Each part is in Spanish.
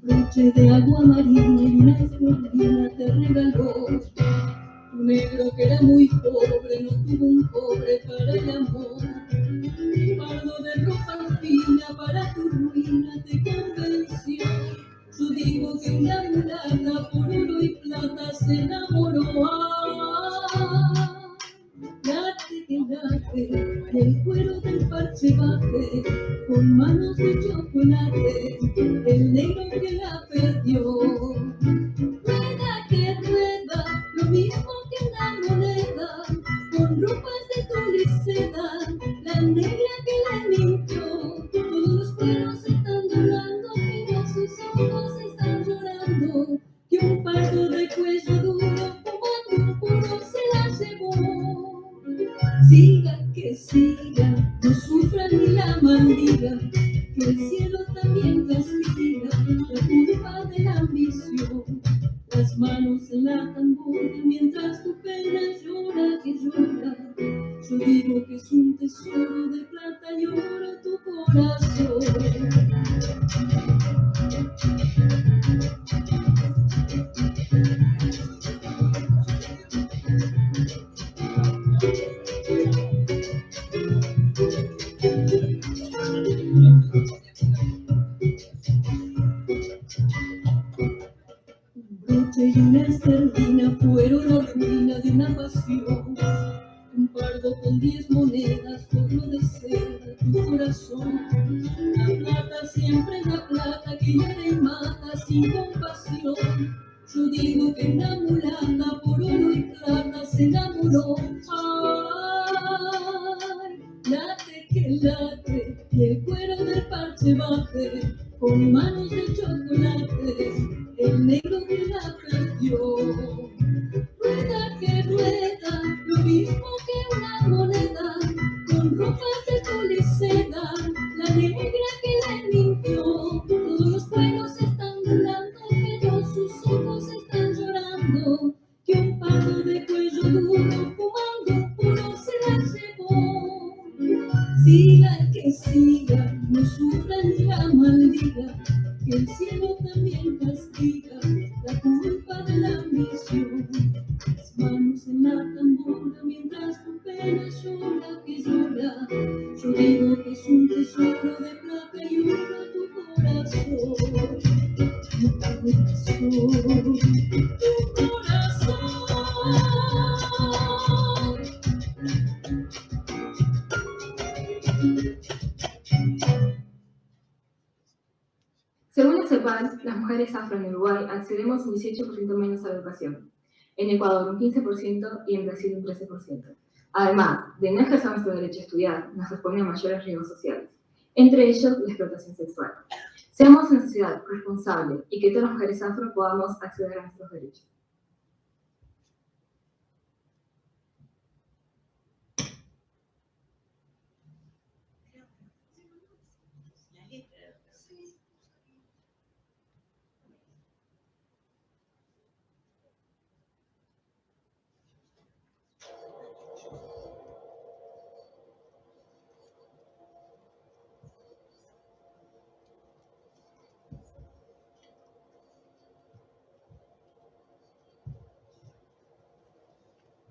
Broche de agua marina y una escondida te regaló. Un negro que era muy pobre, no tuvo un cobre para el amor. Un pardo de ropa fina para tu ruina te convenció. Yo digo que una mulata por oro y plata se enamoró. Late que late, y el cuero del parche bate, con manos de chocolate, el negro que la perdió. Rueda que rueda, lo mismo que una moneda, con ropas de tul y seda, la negra que le mintió. Todos los cueros están doblando, pero sus ojos están llorando, que un pardo de cuello duro, fumando un puro, se la llevó. Siga que siga, no sufra ni la maldiga, que el cielo también castiga la culpa de la ambición. Las manos en la tambora mientras tu pena llora que llora. Yo digo que es un tesoro de plata y oro tu corazón. Broche y una esterdina fueron la ruina de una pasión. Un pardo con 10 monedas, forro de seda tu corazón. La plata siempre es la plata que hiere y mata sin compasión. Yo digo que una mulata por oro y plata se enamoró. Ay, late que late, y el cuero del parche bate, con manos de chocolate, el negro que la perdió. Rueda que rueda, lo mismo que una moneda, con ropas de tul y seda, la negra que le mintió. Todos los cueros están doblando, pero sus ojos están llorando, que un pardo de cuello duro, fumando un puro, se la llevó. Siga que siga, no sufra ni la maldiga, que el cielo también castiga la culpa de la ambición. Las manos en la tambora mientras tu pena llora que llora. Yo digo que es un tesoro de plata y oro tu corazón. Tu corazón, tu corazón. Según el CEPAL, las mujeres afro en Uruguay accedemos un 18% menos a la educación, en Ecuador un 15% y en Brasil un 13%. Además de no ejercer nuestro derecho a estudiar, nos expone a mayores riesgos sociales, entre ellos la explotación sexual. Seamos una sociedad responsable y que todas las mujeres afro podamos acceder a nuestros derechos.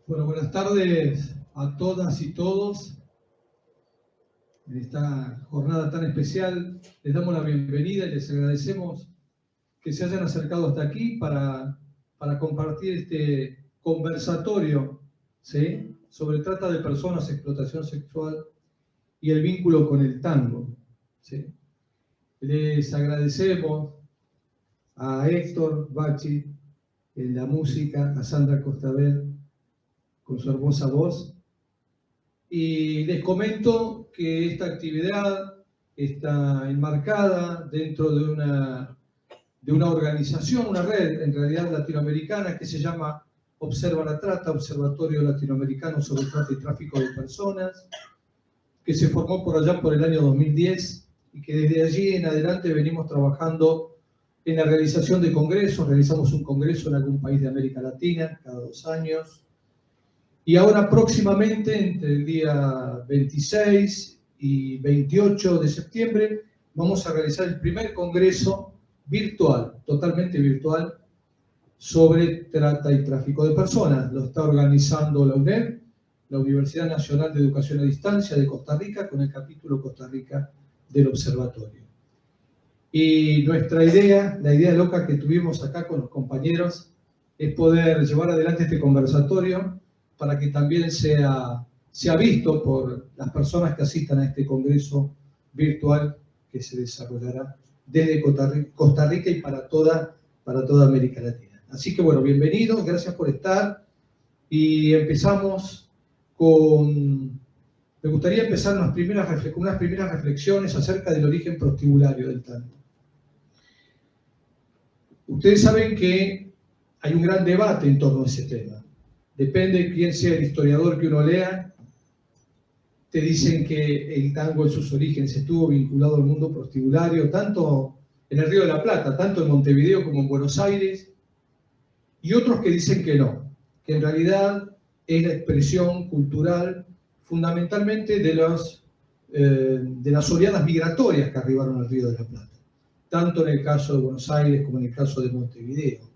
Bueno, buenas tardes a todas y todos. En esta jornada tan especial les damos la bienvenida y les agradecemos que se hayan acercado hasta aquí para compartir este conversatorio, ¿sí?, sobre trata de personas, explotación sexual y el vínculo con el tango, ¿sí? Les agradecemos a Héctor Bachi en la música, a Sandra Costabel con su hermosa voz. Y les comento que esta actividad está enmarcada dentro de una organización, una red en realidad latinoamericana que se llama Observa la Trata, Observatorio Latinoamericano sobre Trata y Tráfico de Personas, que se formó por allá por el año 2010 y que desde allí en adelante venimos trabajando en la realización de congresos. Realizamos un congreso en algún país de América Latina cada 2 años. Y ahora próximamente, entre el día 26 y 28 de septiembre, vamos a realizar el primer congreso virtual, totalmente virtual, sobre trata y tráfico de personas. Lo está organizando la UNED, la Universidad Nacional de Educación a Distancia de Costa Rica, con el capítulo Costa Rica del Observatorio. Y nuestra idea, la idea loca que tuvimos acá con los compañeros, es poder llevar adelante este conversatorio para que también sea visto por las personas que asistan a este congreso virtual que se desarrollará desde Costa Rica y para toda América Latina. Así que bueno, bienvenidos, gracias por estar. Y empezamos me gustaría empezar con unas primeras reflexiones acerca del origen prostibulario del tango. Ustedes saben que hay un gran debate en torno a ese tema. Depende de quién sea el historiador que uno lea. Te dicen que el tango en sus orígenes estuvo vinculado al mundo prostibulario, tanto en el Río de la Plata, tanto en Montevideo como en Buenos Aires, y otros que dicen que no, que en realidad es la expresión cultural fundamentalmente de las oleadas migratorias que arribaron al Río de la Plata, tanto en el caso de Buenos Aires como en el caso de Montevideo,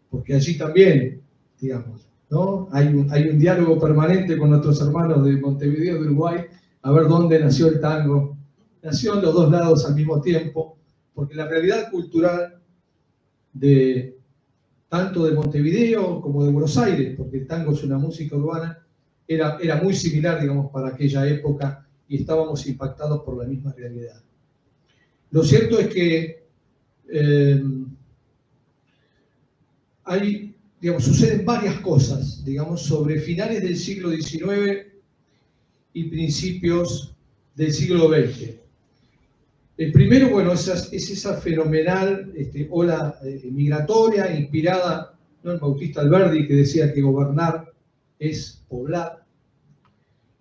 porque allí también, digamos, ¿no? Hay un diálogo permanente con nuestros hermanos de Montevideo, de Uruguay, a ver dónde nació el tango. Nació en los dos lados al mismo tiempo, porque la realidad cultural tanto de Montevideo como de Buenos Aires, porque el tango es una música urbana, era muy similar, digamos, para aquella época y estábamos impactados por la misma realidad. Lo cierto es que suceden varias cosas, digamos, sobre finales del siglo XIX y principios del siglo XX. El primero, bueno, es esa fenomenal ola migratoria inspirada, ¿no?, en Bautista Alberdi, que decía que gobernar es poblar.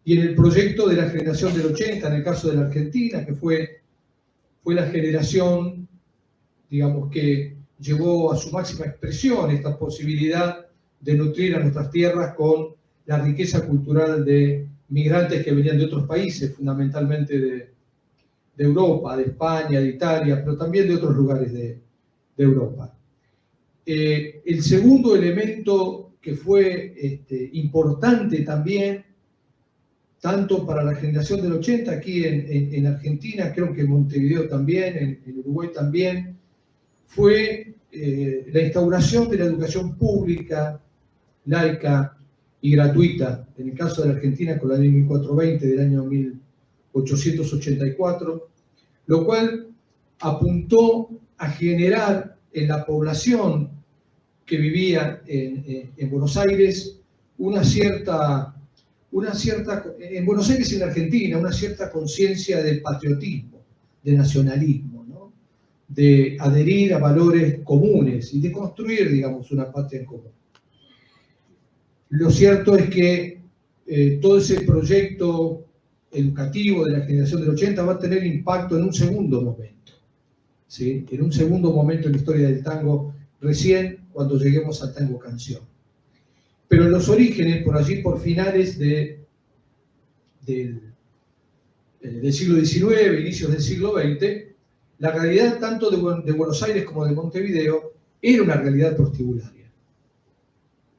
Y en el proyecto de la generación del 80, en el caso de la Argentina, que fue la generación, digamos, que llevó a su máxima expresión esta posibilidad de nutrir a nuestras tierras con la riqueza cultural de migrantes que venían de otros países, fundamentalmente de Europa, de España, de Italia, pero también de otros lugares de Europa. El segundo elemento que fue importante también, tanto para la generación del 80, aquí en Argentina, creo que en Montevideo también, en Uruguay también, fue la instauración de la educación pública, laica y gratuita, en el caso de la Argentina con la ley 1420 del año 1884, lo cual apuntó a generar en la población que vivía en Buenos Aires en Buenos Aires y en Argentina, una cierta conciencia del patriotismo, de nacionalismo, ¿no?, de adherir a valores comunes y de construir, digamos, una patria en común. Lo cierto es que todo ese proyecto educativo de la generación del 80 va a tener impacto en un segundo momento, ¿sí?, en un segundo momento en la historia del tango, recién cuando lleguemos al tango canción. Pero en los orígenes, por allí, por finales del siglo XIX, inicios del siglo XX, la realidad tanto de Buenos Aires como de Montevideo era una realidad prostibularia.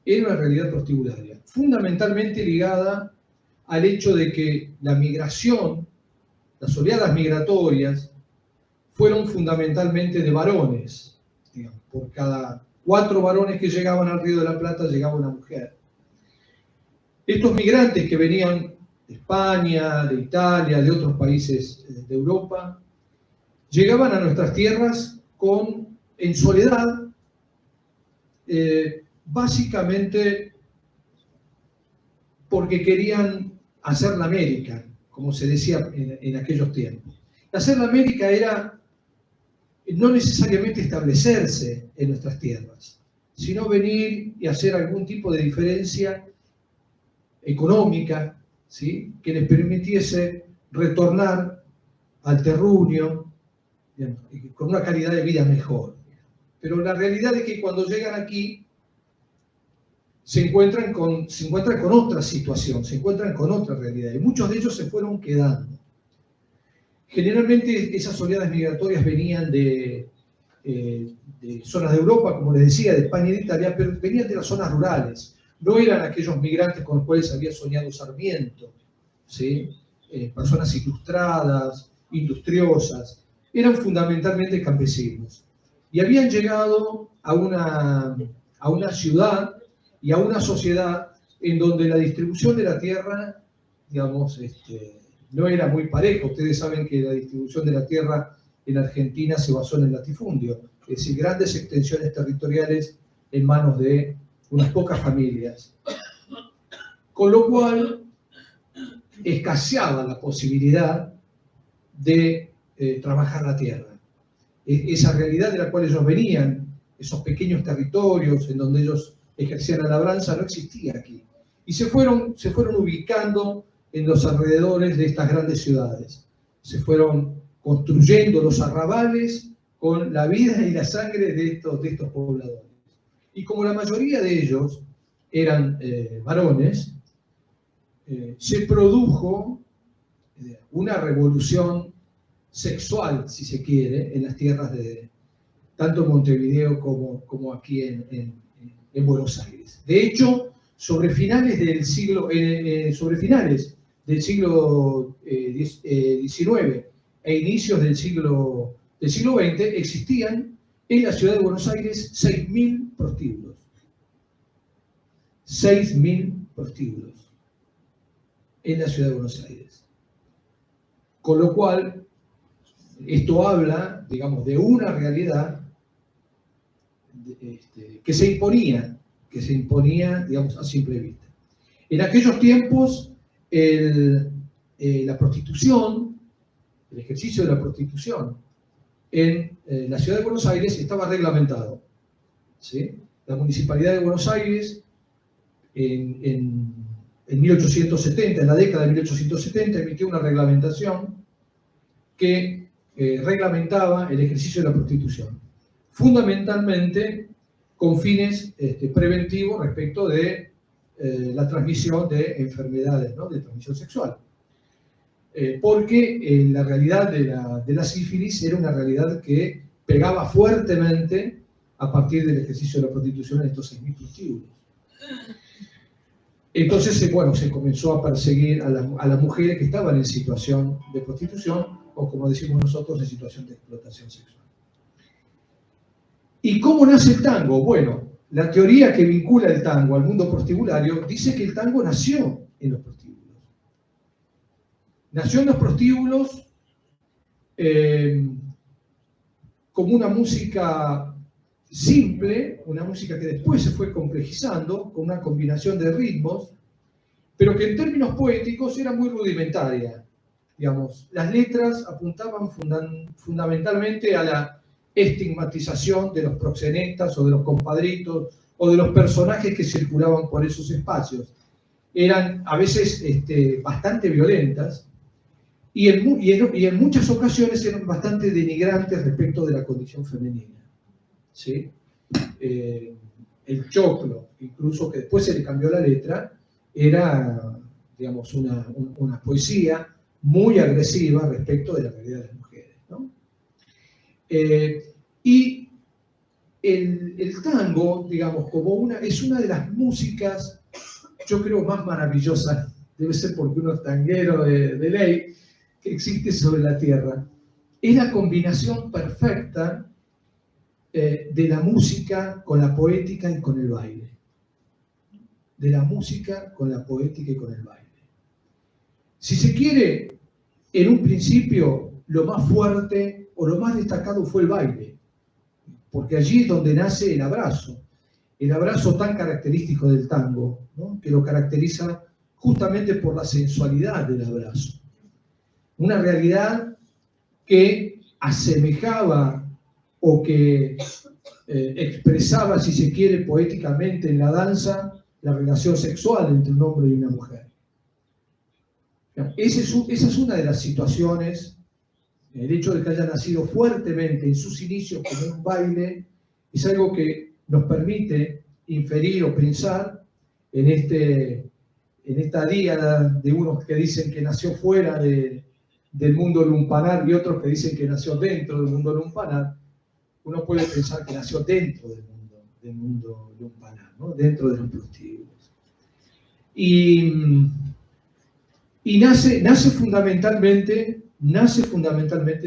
Era una realidad prostibularia, fundamentalmente ligada al hecho de que la migración, las oleadas migratorias, fueron fundamentalmente de varones. Digamos, por cada 4 varones que llegaban al Río de la Plata llegaba una mujer. Estos migrantes que venían de España, de Italia, de otros países de Europa, llegaban a nuestras tierras en soledad, básicamente porque querían hacer la América, como se decía en aquellos tiempos. Hacer la América era no necesariamente establecerse en nuestras tierras, sino venir y hacer algún tipo de diferencia económica, ¿sí?, que les permitiese retornar al terruño con una calidad de vida mejor. Pero la realidad es que cuando llegan aquí se encuentran con otra situación, se encuentran con otra realidad, y muchos de ellos se fueron quedando. Generalmente esas oleadas migratorias venían de zonas de Europa, como les decía, de España y de Italia, pero venían de las zonas rurales. No eran aquellos migrantes con los cuales había soñado Sarmiento, ¿sí? Personas ilustradas, industriosas, eran fundamentalmente campesinos. Y habían llegado a una ciudad y a una sociedad en donde la distribución de la tierra, digamos, no era muy pareja. Ustedes saben que la distribución de la tierra en Argentina se basó en el latifundio, es decir, grandes extensiones territoriales en manos de unas pocas familias. Con lo cual, escaseaba la posibilidad de trabajar la tierra. Esa realidad de la cual ellos venían, esos pequeños territorios en donde ellos ejercían la labranza, no existía aquí. Y se fueron ubicando en los alrededores de estas grandes ciudades. Se fueron construyendo los arrabales con la vida y la sangre de estos pobladores. Y como la mayoría de ellos eran varones, se produjo una revolución sexual, si se quiere, en las tierras de tanto Montevideo como aquí en Buenos Aires. De hecho, sobre finales del siglo XIX e inicios del siglo XX, existían en la ciudad de Buenos Aires 6.000 prostíbulos. 6.000 prostíbulos en la ciudad de Buenos Aires. Con lo cual, esto habla, digamos, de una realidad que se imponía, digamos, a simple vista. En aquellos tiempos, la prostitución, el ejercicio de la prostitución en la ciudad de Buenos Aires estaba reglamentado, ¿sí? La Municipalidad de Buenos Aires, en 1870, en la década de 1870, emitió una reglamentación que reglamentaba el ejercicio de la prostitución, fundamentalmente con fines preventivos respecto de la transmisión de enfermedades, ¿no?, de transmisión sexual. Porque la realidad de la sífilis era una realidad que pegaba fuertemente a partir del ejercicio de la prostitución en estos 6.000 prostíbulos. Entonces, bueno, se comenzó a perseguir a las mujeres que estaban en situación de prostitución, o como decimos nosotros, en situación de explotación sexual. ¿Y cómo nace el tango? Bueno, la teoría que vincula el tango al mundo prostibulario dice que el tango nació en los prostíbulos. Nació en los prostíbulos como una música simple, una música que después se fue complejizando con una combinación de ritmos, pero que en términos poéticos era muy rudimentaria. Digamos, las letras apuntaban fundamentalmente a la estigmatización de los proxenetas o de los compadritos o de los personajes que circulaban por esos espacios. Eran a veces bastante violentas y en muchas ocasiones eran bastante denigrantes respecto de la condición femenina, ¿sí? El choclo, incluso, que después se le cambió la letra, era, digamos, una poesía muy agresiva respecto de la realidad de las mujeres, ¿no? Y el tango, digamos, es una de las músicas, yo creo, más maravillosas, debe ser porque uno es tanguero de ley, que existe sobre la tierra. Es la combinación perfecta de la música con la poética y con el baile. De la música con la poética y con el baile. Si se quiere, en un principio, lo más fuerte o lo más destacado fue el baile, porque allí es donde nace el abrazo tan característico del tango, ¿no?, que lo caracteriza justamente por la sensualidad del abrazo. Una realidad que asemejaba o que expresaba, si se quiere, poéticamente en la danza, la relación sexual entre un hombre y una mujer. Esa es una de las situaciones. El hecho de que haya nacido fuertemente en sus inicios como un baile es algo que nos permite inferir o pensar en esta díada de unos que dicen que nació fuera del mundo lumpanar y otros que dicen que nació dentro del mundo lumpanar. Uno puede pensar que nació dentro del mundo lumpanar, ¿no? Dentro de los prostíbulos. Y nace fundamentalmente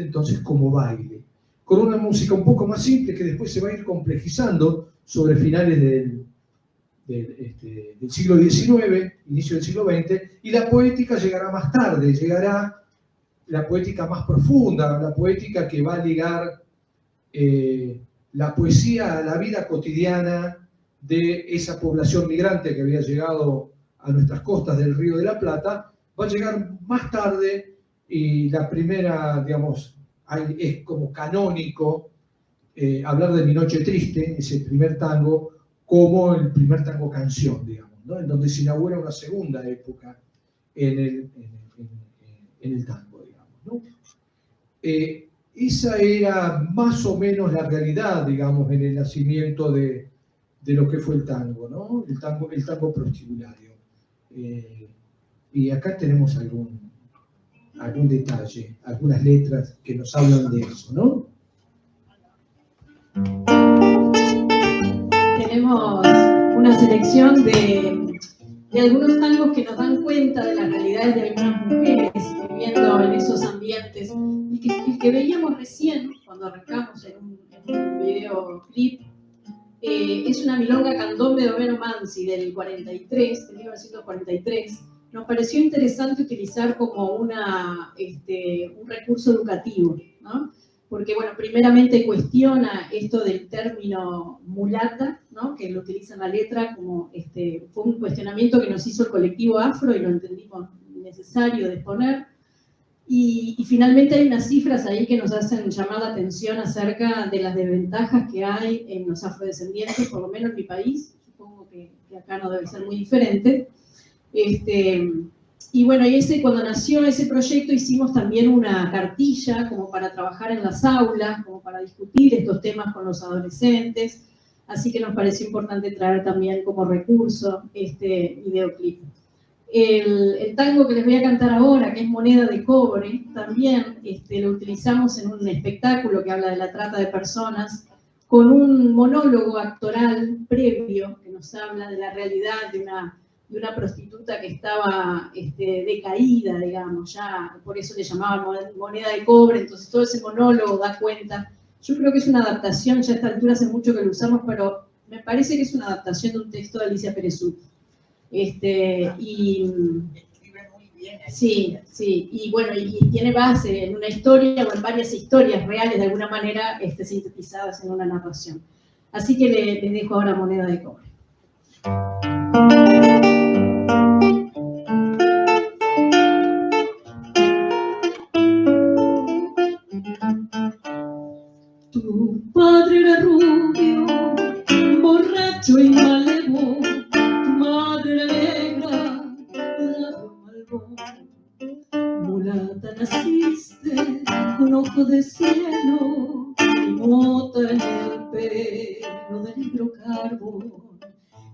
entonces como baile, con una música un poco más simple que después se va a ir complejizando sobre finales del siglo XIX, inicio del siglo XX, y la poética llegará más tarde, llegará la poética más profunda, la poética que va a ligar la poesía a la vida cotidiana de esa población migrante que había llegado a nuestras costas del Río de la Plata, va a llegar más tarde, y la primera, digamos, es como canónico hablar de Mi Noche Triste, ese primer tango, como el primer tango canción, digamos, ¿no? En donde se inaugura una segunda época en el tango, digamos, ¿no? Esa era más o menos la realidad, digamos, en el nacimiento de lo que fue el tango, ¿no? El tango prostibulario. Y acá tenemos algún detalle, algunas letras que nos hablan de eso, ¿no? Tenemos una selección de algunos tangos que nos dan cuenta de las realidades de algunas mujeres viviendo en esos ambientes y que veíamos recién cuando arrancamos en un videoclip. Es una milonga candombe de Homero Mansi del 1943. Nos pareció interesante utilizar como un recurso educativo, ¿no? Porque, bueno, primeramente cuestiona esto del término mulata, ¿no? Que lo utiliza en la letra como, fue un cuestionamiento que nos hizo el colectivo afro y lo entendimos necesario de exponer. Y finalmente hay unas cifras ahí que nos hacen llamar la atención acerca de las desventajas que hay en los afrodescendientes, por lo menos en mi país, supongo que acá no debe ser muy diferente. Y bueno, cuando nació ese proyecto hicimos también una cartilla como para trabajar en las aulas, como para discutir estos temas con los adolescentes, así que nos pareció importante traer también como recurso este videoclip. El tango que les voy a cantar ahora, que es Moneda de Cobre, también lo utilizamos en un espectáculo que habla de la trata de personas, con un monólogo actoral previo que nos habla de la realidad de una prostituta que estaba decaída, digamos, ya por eso le llamaban Moneda de Cobre. Entonces todo ese monólogo da cuenta. Yo creo que es una adaptación, ya a esta altura hace mucho que lo usamos, pero me parece que es una adaptación de un texto de Alicia Perezut. Escribe muy bien. Sí, y bueno, y tiene base en una historia o en varias historias reales de alguna manera sintetizadas en una narración. Así que les dejo ahora Moneda de Cobre. Tu padre era rubio, borracho y malevo, tu madre era negra, labio malvón. Mulata naciste con ojo de cielo y mota en el pelo de negro carbón.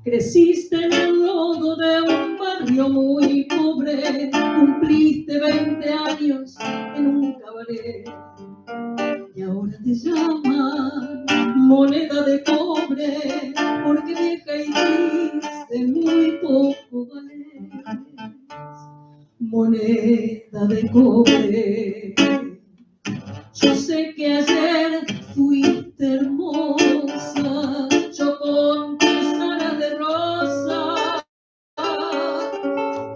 Creciste en el lodo de un barrio muy pobre, cumpliste 20 años en un cabaret. Y ahora te llaman moneda de cobre, porque vieja y triste muy poco vales. Moneda de cobre, yo sé que ayer fuiste hermosa, yo con tus alas de rosa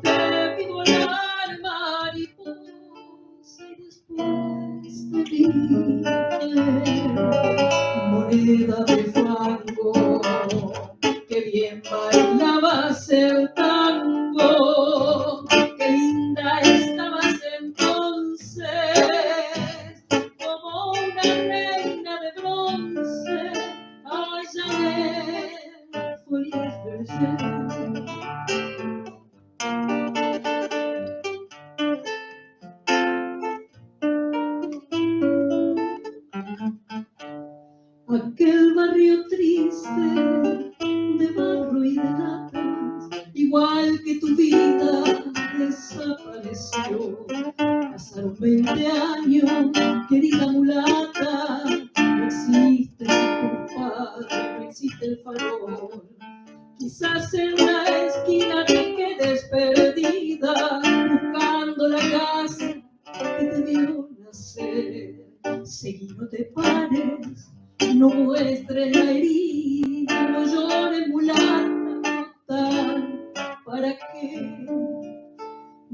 te pido volar mariposa y después te vi moneda de fango, que bien bailabas el tango, qué linda estabas entonces, Pasaron 20 años, querida mulata, no existe tu padre, no existe el farol. Quizás en la esquina te quedes perdida, buscando la casa que te vio nacer. Seguí, no te pares, no muestres la herida, no llores mulata, total, ¿para qué?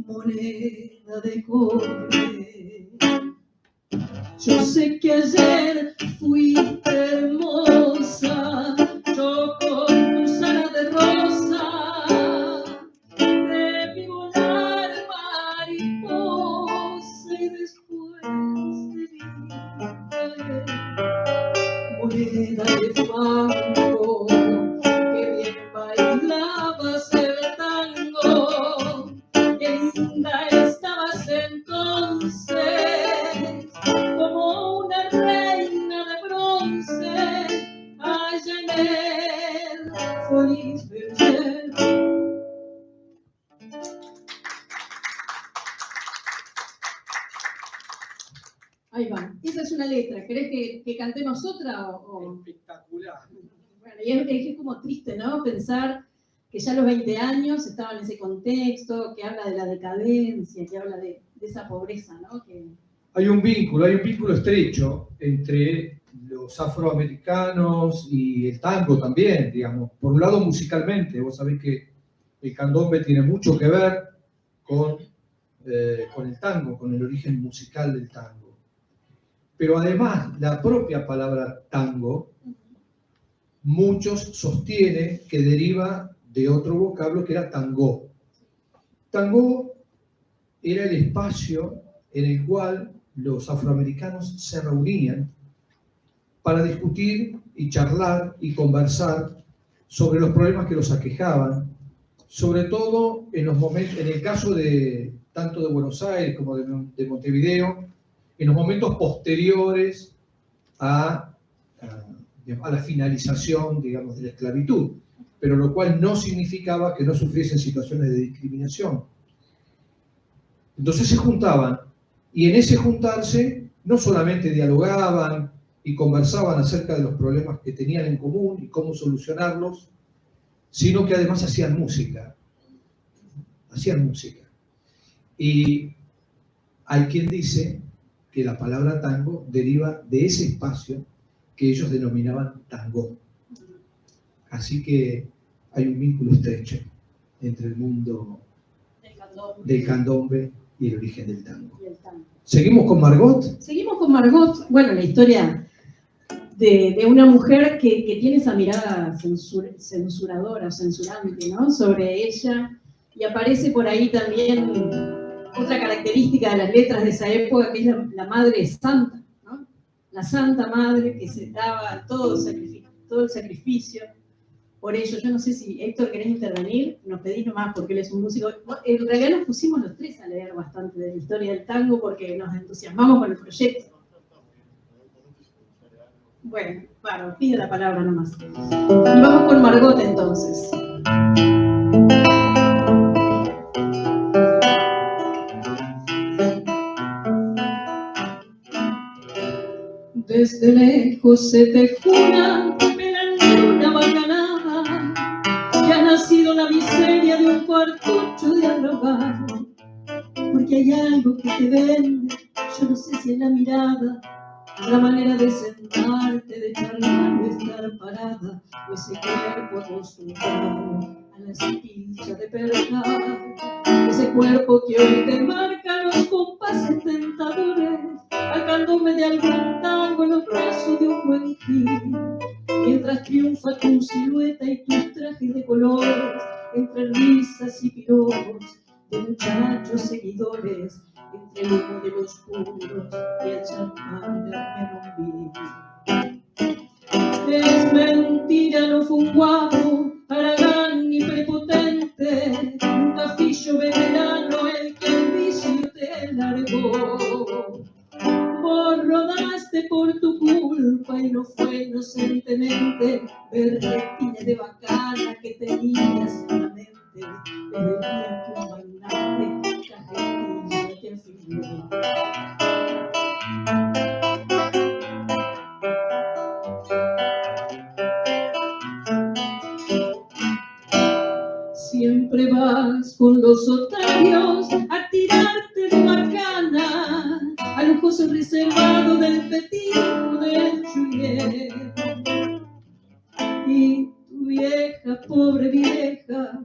Moneda de cobre. Yo sé que ayer fuiste hermosa, yo con tu sana de rosa, te vi volar mariposa y después te vi caer. Moneda de fango, que bien bailabas el tango, qué linda estabas entonces, como una reina de bronce, allá en el Folies Berger. Ahí va, esa es una letra. ¿Querés que cantemos otra? Espectacular. Bueno, y es como triste, ¿no? Pensar que ya a los 20 años estaba en ese contexto, que habla de la decadencia, que habla de esa pobreza, ¿no? Hay un vínculo estrecho entre los afroamericanos y el tango también, digamos. Por un lado, musicalmente, vos sabés que el candombe tiene mucho que ver con el tango, con el origen musical del tango. Pero además, la propia palabra tango, muchos sostienen que deriva de otro vocablo que era tango. Tango era el espacio en el cual los afroamericanos se reunían para discutir y charlar y conversar sobre los problemas que los aquejaban, sobre todo en los momentos, en el caso de tanto de Buenos Aires como de Montevideo, en los momentos posteriores a la finalización, digamos, de la esclavitud, pero lo cual no significaba que no sufriesen situaciones de discriminación. Entonces se juntaban, y en ese juntarse no solamente dialogaban y conversaban acerca de los problemas que tenían en común y cómo solucionarlos, sino que además hacían música. Hacían música. Y hay quien dice que la palabra tango deriva de ese espacio que ellos denominaban tango. Así que hay un vínculo estrecho entre el mundo del candombe y el origen del tango. ¿Seguimos con Margot? Seguimos con Margot. Bueno, la historia de una mujer que tiene esa mirada censuradora, censurante, ¿no? Sobre ella. Y aparece por ahí también otra característica de las letras de esa época, que es la madre santa, ¿no? La santa madre que se daba todo el sacrificio por ello. Yo no sé si, Héctor, querés intervenir, nos pedís nomás porque él es un músico. En realidad nos pusimos los tres a leer bastante de la historia del tango porque nos entusiasmamos con el proyecto. Bueno, claro, pide la palabra nomás. Y vamos con Margot entonces. Desde lejos se te jura una bacanada, que ha nacido la miseria de un cuartucho de arrabal, porque hay algo que te vende, yo no sé si es la mirada, la manera de sentarte, de charlar, de estar parada, o ese cuerpo acostumbrado a la esquilla de percar, ese cuerpo que hoy te marca los compases tentadores, al candombe de algún tango en los brazos de un buen gil, mientras triunfa tu silueta y tus trajes de colores, entre risas y piropos de muchachos seguidores, entre el humo de los puros y el champán del Meronville. Es mentira, no fue un guapo, haragán ni prepotente, un cafillo veterano el que el vicio te largó. Vos rodaste por tu culpa y no fue inocentemente berretines de bacana que tenías en la mente desde el día que un bailante cajetilla te afirmó. Siempre vas con los otarios a tirarte de bacana, al lujoso reservado del Petit o del Juliet. Y tu vieja, pobre vieja,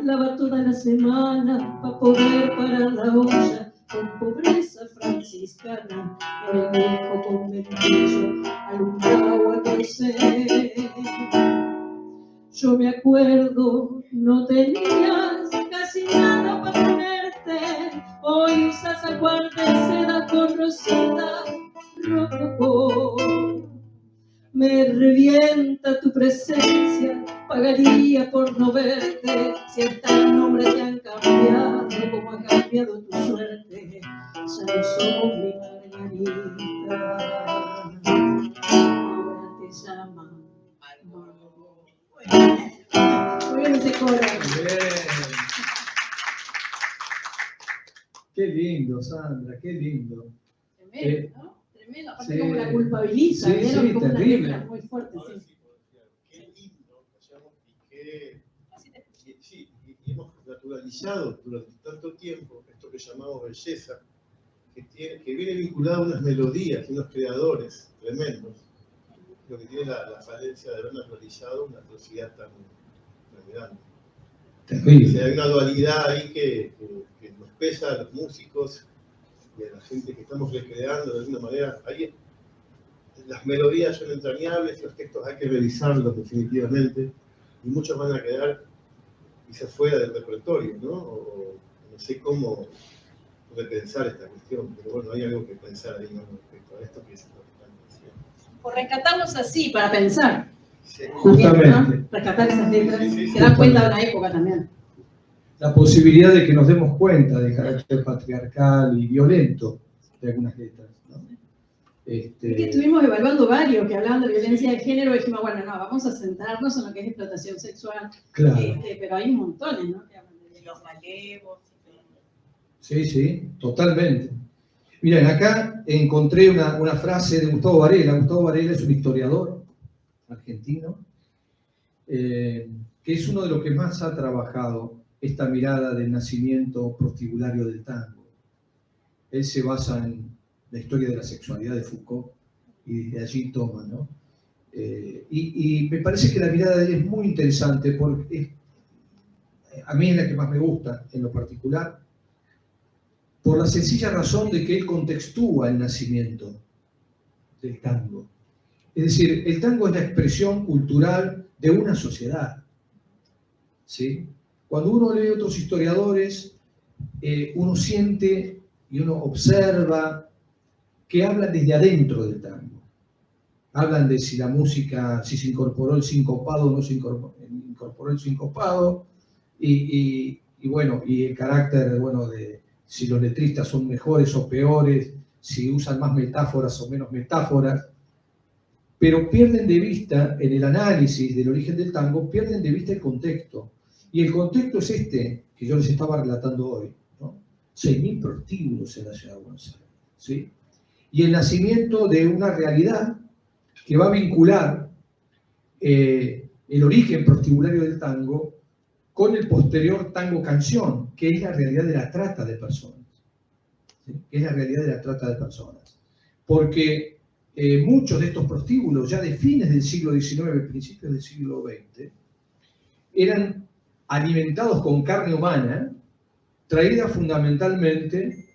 lava toda la semana para poder parar la olla con pobreza franciscana en el viejo conventillo alumbrado a crecer. Yo me acuerdo, no tenías casi nada para ponerte, hoy usas ajuar de seda con rosita rococó. Me revienta tu presencia, pagaría por no verte, si hasta el nombre te han cambiado como ha cambiado tu suerte. Ya no sos mi Margarita, ahora te llaman. Muy bien ese coro. Bien. Qué lindo, Sandra, qué lindo. Tremendo, ¿no? Tremendo. Aparte sí. como la culpabiliza, Sí, ¿vieron? sí, Como una terrible. letra muy fuerte, sí. Qué lindo, y hemos naturalizado durante tanto tiempo esto que llamamos belleza, que viene vinculado a unas melodías y unos creadores tremendos, lo que tiene la falencia de haber naturalizado una atrocidad tan grande. Terrible. O sea, hay una dualidad ahí que nos pesa a los músicos y a la gente que estamos recreando de alguna manera. Las melodías son entrañables, los textos hay que revisarlos definitivamente, y muchos van a quedar quizás fuera del repertorio, ¿no? O no sé cómo repensar esta cuestión, pero bueno, hay algo que pensar ahí, ¿no? Respecto a esto que es lo que están diciendo. O rescatarlos así para pensar. Sí. Justamente. ¿No? Rescatar esas letras, Sí. que dan cuenta de una época también. La posibilidad de que nos demos cuenta del carácter patriarcal y violento de algunas letras, ¿no? Es que estuvimos evaluando varios que hablaban de violencia de género y dijimos, bueno, no, vamos a centrarnos en lo que es explotación sexual. Claro. Pero hay un montón, ¿no? Que hablan de Los malevos. Sí, sí, totalmente. Miren, acá encontré una frase de Gustavo Varela. Gustavo Varela es un historiador argentino, que es uno de los que más ha trabajado esta mirada del nacimiento prostibulario del tango. Él se basa en la historia de la sexualidad de Foucault y desde allí toma, ¿no? Y me parece que la mirada de él es muy interesante porque a mí es la que más me gusta en lo particular, por la sencilla razón de que él contextúa el nacimiento del tango. Es decir, el tango es la expresión cultural de una sociedad, ¿sí? Cuando uno lee otros historiadores, uno siente y uno observa que hablan desde adentro del tango. Hablan de si la música, si se incorporó el sincopado o no se incorporó el sincopado, y bueno, y el carácter, bueno, de si los letristas son mejores o peores, si usan más metáforas o menos metáforas, pero pierden de vista, en el análisis del origen del tango, pierden de vista el contexto. Y el contexto es este, que yo les estaba relatando hoy, ¿no? 6.000 prostíbulos en la ciudad de Buenos Aires, ¿sí? Y el nacimiento de una realidad que va a vincular el origen prostibulario del tango con el posterior tango canción, que es la realidad de la trata de personas. ¿Sí? Que es la realidad de la trata de personas. Porque muchos de estos prostíbulos, ya de fines del siglo XIX, principios del siglo XX, eran alimentados con carne humana, traída fundamentalmente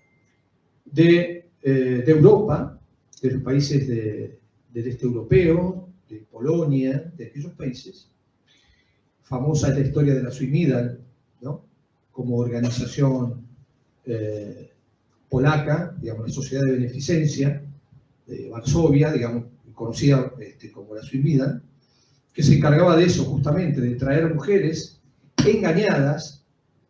de Europa, de los países del este europeo, de Polonia, de aquellos países. Famosa es la historia de la Suimidal, ¿no? Como organización polaca, digamos, la Sociedad de Beneficencia de Varsovia, digamos, conocida como la Suimidal, que se encargaba de eso justamente, de traer mujeres engañadas,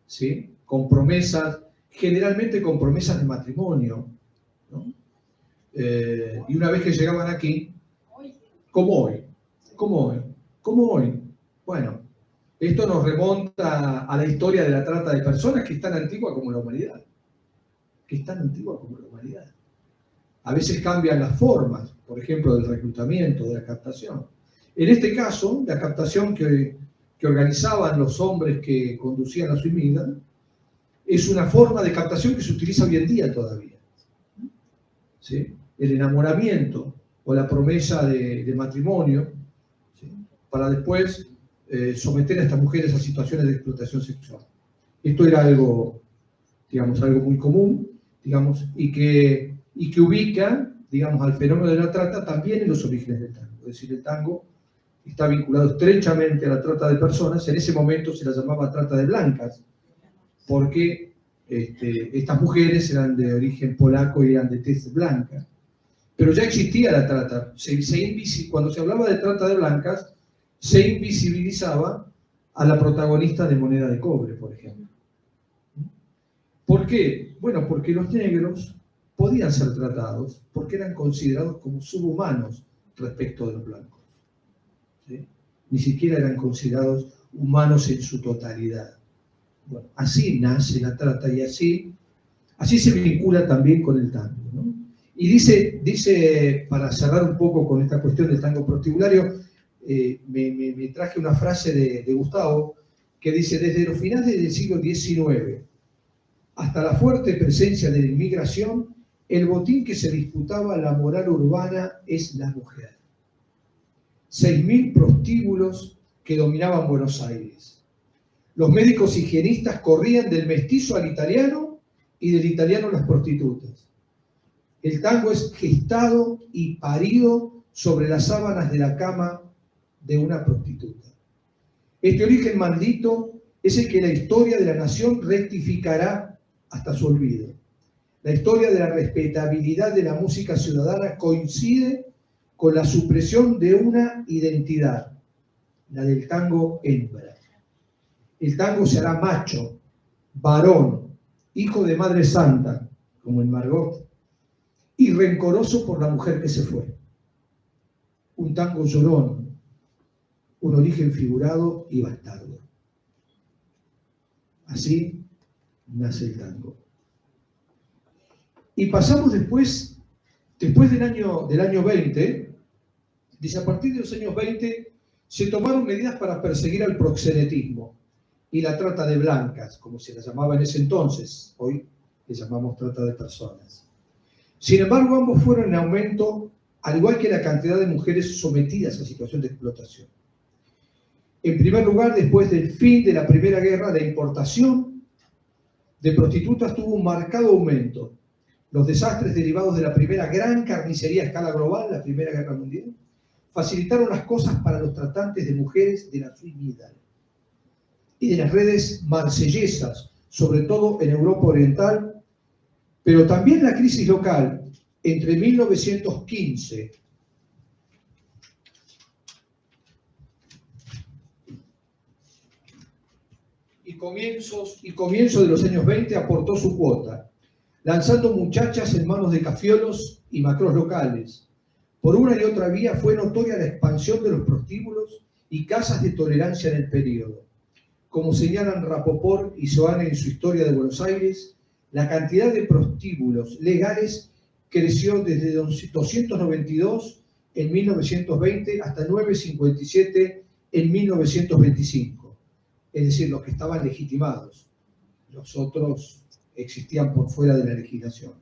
¿sí? Con promesas, generalmente con promesas de matrimonio, ¿no? Y una vez que llegaban aquí, como hoy, bueno, esto nos remonta a la historia de la trata de personas que es tan antigua como la humanidad. que es tan antigua como la humanidad. A veces cambian las formas, por ejemplo, del reclutamiento, de la captación. En este caso, la captación que organizaban los hombres que conducían a Suimida es una forma de captación que se utiliza hoy en día todavía. ¿Sí? El enamoramiento o la promesa de matrimonio, ¿sí? Para después someter a estas mujeres a situaciones de explotación sexual. Esto era algo, digamos, algo muy común, digamos, y que ubica, digamos, al fenómeno de la trata también en los orígenes del tango. Es decir, el tango está vinculado estrechamente a la trata de personas. En ese momento se la llamaba trata de blancas, porque estas mujeres eran de origen polaco y eran de tez blanca. Pero ya existía la trata. Cuando se hablaba de trata de blancas, se invisibilizaba a la protagonista de moneda de cobre, por ejemplo. ¿Por qué? Bueno, porque los negros podían ser tratados porque eran considerados como subhumanos respecto de los blancos. ¿Sí? Ni siquiera eran considerados humanos en su totalidad. Bueno, así nace la trata y así se vincula también con el tango, ¿no? Y dice, para cerrar un poco con esta cuestión del tango prostibulario, me traje una frase de Gustavo que dice: desde los finales del siglo XIX hasta la fuerte presencia de la inmigración, el botín que se disputaba la moral urbana es la mujer. 6.000 prostíbulos que dominaban Buenos Aires. Los médicos higienistas corrían del mestizo al italiano y del italiano a las prostitutas. El tango es gestado y parido sobre las sábanas de la cama de una prostituta. Este origen maldito es el que la historia de la nación rectificará hasta su olvido. La historia de la respetabilidad de la música ciudadana coincide con la supresión de una identidad, la del tango hembra. El tango se hará macho, varón, hijo de madre santa, como en Margot, y rencoroso por la mujer que se fue. Un tango llorón, un origen figurado y bastardo. Así nace el tango. Y pasamos después del año 20, dice, a partir de los años 20 se tomaron medidas para perseguir al proxenetismo y la trata de blancas, como se la llamaba en ese entonces. Hoy le llamamos trata de personas. Sin embargo, ambos fueron en aumento, al igual que la cantidad de mujeres sometidas a situación de explotación. En primer lugar, después del fin de la Primera Guerra, la importación de prostitutas tuvo un marcado aumento. Los desastres derivados de la primera gran carnicería a escala global, la Primera Guerra Mundial, facilitaron las cosas para los tratantes de mujeres de la Suimida y de las redes marsellesas, sobre todo en Europa Oriental, pero también la crisis local entre 1915 y comienzo de los años 20 aportó su cuota, lanzando muchachas en manos de cafiolos y macros locales. Por una y otra vía fue notoria la expansión de los prostíbulos y casas de tolerancia en el periodo. Como señalan Rapoport y Soane en su Historia de Buenos Aires, la cantidad de prostíbulos legales creció desde 292 en 1920 hasta 957 en 1925. Es decir, los que estaban legitimados. Los otros existían por fuera de la legislación.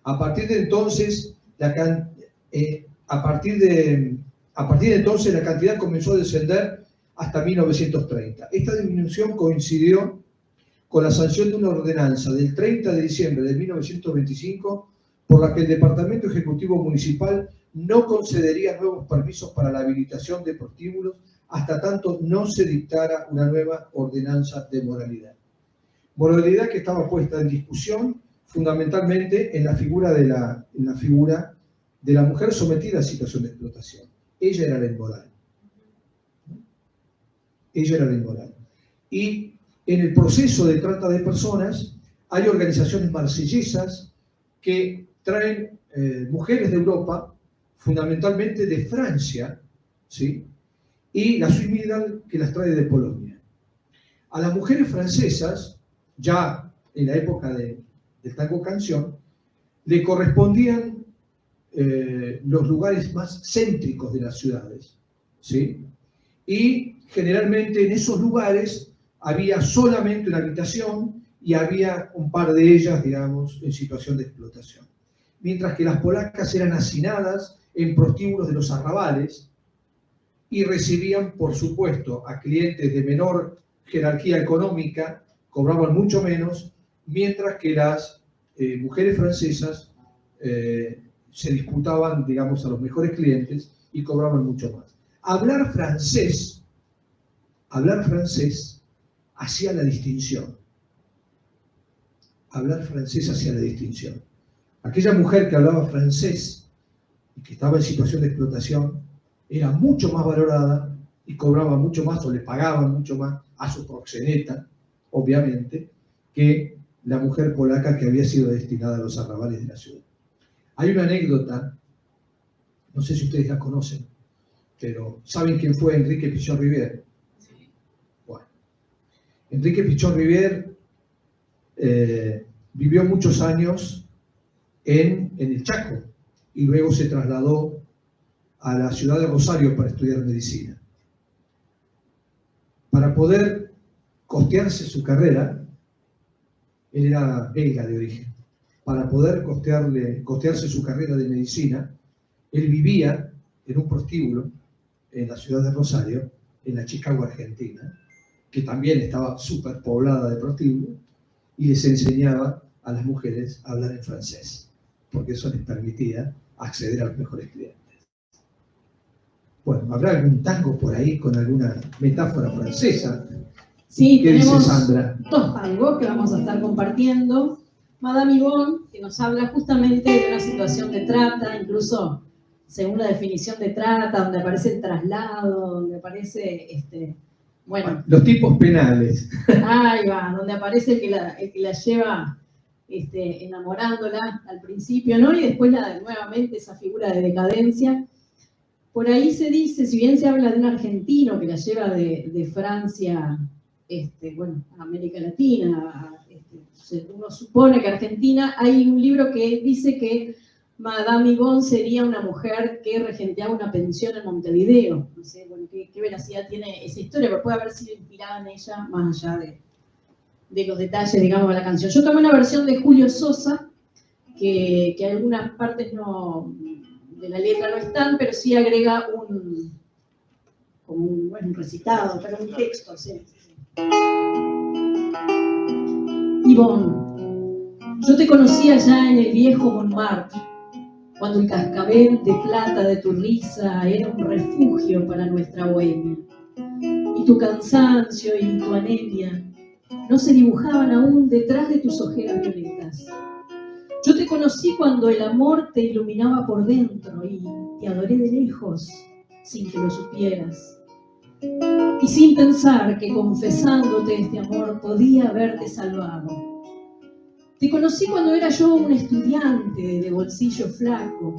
A partir de entonces, la cantidad comenzó a descender hasta 1930. Esta disminución coincidió con la sanción de una ordenanza del 30 de diciembre de 1925 por la que el Departamento Ejecutivo Municipal no concedería nuevos permisos para la habilitación de prostíbulos hasta tanto no se dictara una nueva ordenanza de moralidad. Moralidad que estaba puesta en discusión fundamentalmente en la figura de la mujer sometida a situación de explotación. Ella era la inmoral. Ella era la inmoral. Y en el proceso de trata de personas hay organizaciones marsellesas que traen mujeres de Europa, fundamentalmente de Francia, ¿sí? Y la Suimida que las trae de Polonia. A las mujeres francesas, ya en la época de del tango canción, le correspondían los lugares más céntricos de las ciudades, ¿sí? Y generalmente en esos lugares había solamente una habitación y había un par de ellas, digamos, en situación de explotación. Mientras que las polacas eran hacinadas en prostíbulos de los arrabales y recibían, por supuesto, a clientes de menor jerarquía económica, cobraban mucho menos, mientras que las mujeres francesas se disputaban, digamos, a los mejores clientes y cobraban mucho más. Hablar francés hacía la distinción. Hablar francés hacía la distinción. Aquella mujer que hablaba francés y que estaba en situación de explotación era mucho más valorada y cobraba mucho más o le pagaban mucho más a su proxeneta, obviamente, que la mujer polaca que había sido destinada a los arrabales de la ciudad. Hay una anécdota, no sé si ustedes la conocen, pero ¿saben quién fue Enrique Pichon Rivière? Bueno, Enrique Pichon Rivière vivió muchos años en el Chaco y luego se trasladó a la ciudad de Rosario para estudiar medicina. Para poder costearse su carrera, él era belga de origen, para poder costearse su carrera de medicina, él vivía en un prostíbulo en la ciudad de Rosario, en la Chicago, Argentina, que también estaba súper poblada de prostíbulos, y les enseñaba a las mujeres a hablar en francés, porque eso les permitía acceder a los mejores clientes. Bueno, ¿habrá algún tango por ahí con alguna metáfora francesa? Sí, ¿Qué dice tenemos Sandra? dos tangos que vamos a estar compartiendo. Madame Yvonne, que nos habla justamente de una situación de trata, incluso según la definición de trata, donde aparece el traslado, donde aparece, bueno, Los tipos penales. ahí va, donde aparece el que la lleva enamorándola al principio, ¿no? Y después nuevamente esa figura de decadencia. Por ahí se dice, si bien se habla de un argentino que la lleva de Francia, bueno, a América Latina, uno supone que Argentina, hay un libro que dice que Madame Yvonne sería una mujer que regenteaba una pensión en Montevideo. No sé, bueno, qué veracidad tiene esa historia, pero puede haber sido inspirada en ella, más allá de los detalles, digamos, de la canción. Yo tomé una versión de Julio Sosa, que algunas partes de la letra no están, pero sí agrega un recitado, pero un texto, sí. Yvonne, yo te conocía ya en el viejo Montmartre, cuando el cascabel de plata de tu risa era un refugio para nuestra bohemia. Y tu cansancio y tu anemia no se dibujaban aún detrás de tus ojeras violetas. Yo te conocí cuando el amor te iluminaba por dentro y te adoré de lejos, sin que lo supieras. Y sin pensar que confesándote este amor podía haberte salvado. Te conocí cuando era yo un estudiante de bolsillo flaco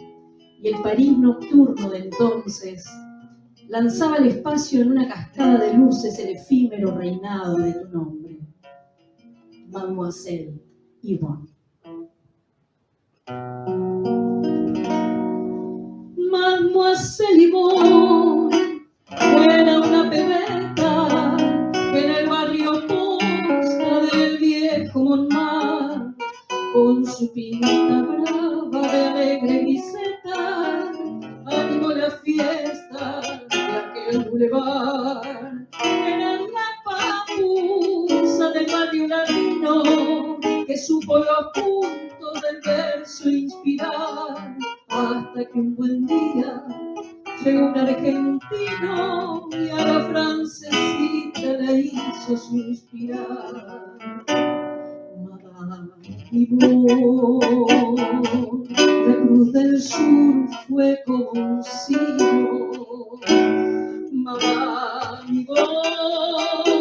y el París nocturno de entonces lanzaba al espacio en una cascada de luces el efímero reinado de tu nombre, Mademoiselle Yvonne. Mademoiselle Yvonne era una pebeta que en el barrio Posta del viejo Montmartre, con su pinta brava de alegre griseta, animó la fiesta de aquel bulevar. Era la papusa del barrio latino que supo los puntos del verso inspirar, hasta que un buen día llegó un argentino y a la francesita la hizo suspirar. Madame Yvonne, la cruz del sur fue como un signo. Madame Yvonne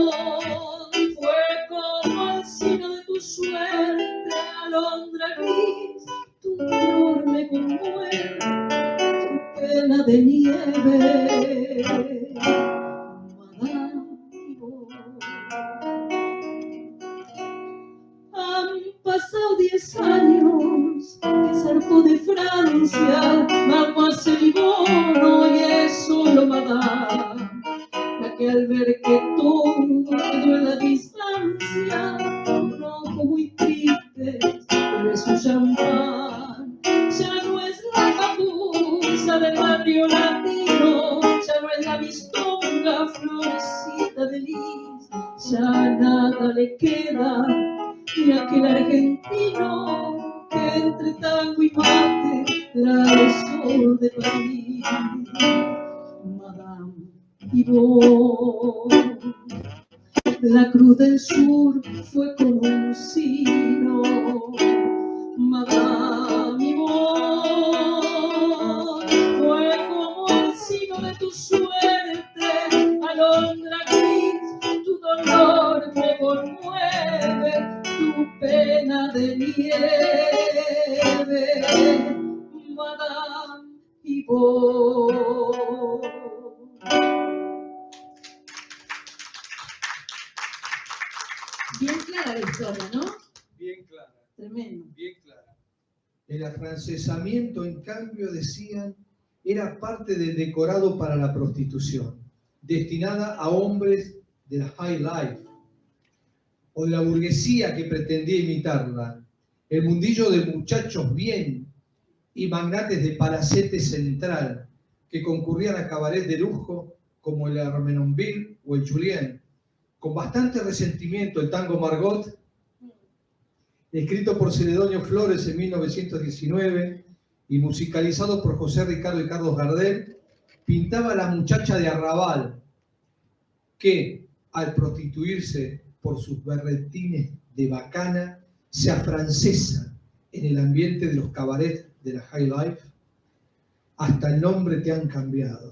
fue como el signo de tu suerte, alondra gris, tu dolor me conmueve, tu pena de nieve. Madame Yvonne. Han pasado 10 Francia, Mademoiselle Yvonne, hoy es solo Madame, la que al ver que todo quedó en la distancia, un ojo muy triste, bebe su champán. Ya no es la papusa del barrio latino, ya no es la vistonga florecita de lis, ya nada le queda de aquel argentino que entre tango y mate la besó de París. Madame Yvonne, la Cruz del Sur fue como un sino. Madame Yvonne, fue como el sino de tu suerte, alondra gris, tu dolor me conmueve, tu pena de nieve, Madame Yvonne. Bien clara la historia, ¿no? Bien clara. Tremendo. Bien clara. El afrancesamiento, en cambio, decían, era parte del decorado para la prostitución, destinada a hombres de la high life o de la burguesía que pretendía imitarla, el mundillo de muchachos bien y magnates de palacete central que concurrían a cabarets de lujo como el Armenonville o el Julien, con bastante resentimiento. El tango Margot, escrito por Celedonio Flores en 1919 y musicalizado por José Ricardo y Carlos Gardel, pintaba a la muchacha de arrabal que, al prostituirse por sus berretines de bacana, se afrancesa en el ambiente de los cabarets de la high life. Hasta el nombre te han cambiado.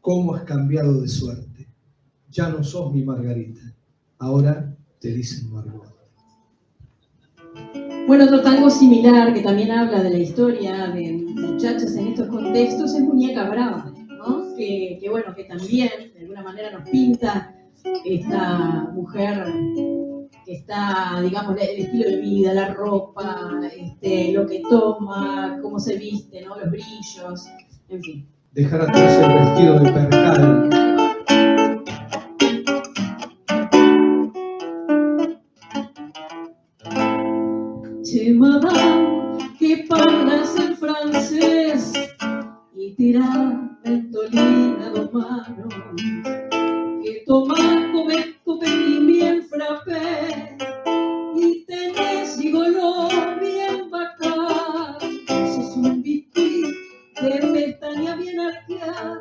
¿Cómo has cambiado de suerte? Ya no sos mi Margarita, ahora te dicen Margot. Bueno, otro tango similar que también habla de la historia de muchachas en estos contextos es Muñeca Brava, ¿no? Que bueno, que también de alguna manera nos pinta esta mujer que está, digamos, el estilo de vida, la ropa, lo que toma, cómo se viste, ¿no? Los brillos, en fin. Dejar atrás el vestido de percal. Che, madame, que parlas en francés y tirás mentolina dos manos, que tomás copetín bien frappé y tenés gigoló bien bacán. Sos un bití de pestaña bien arqueada,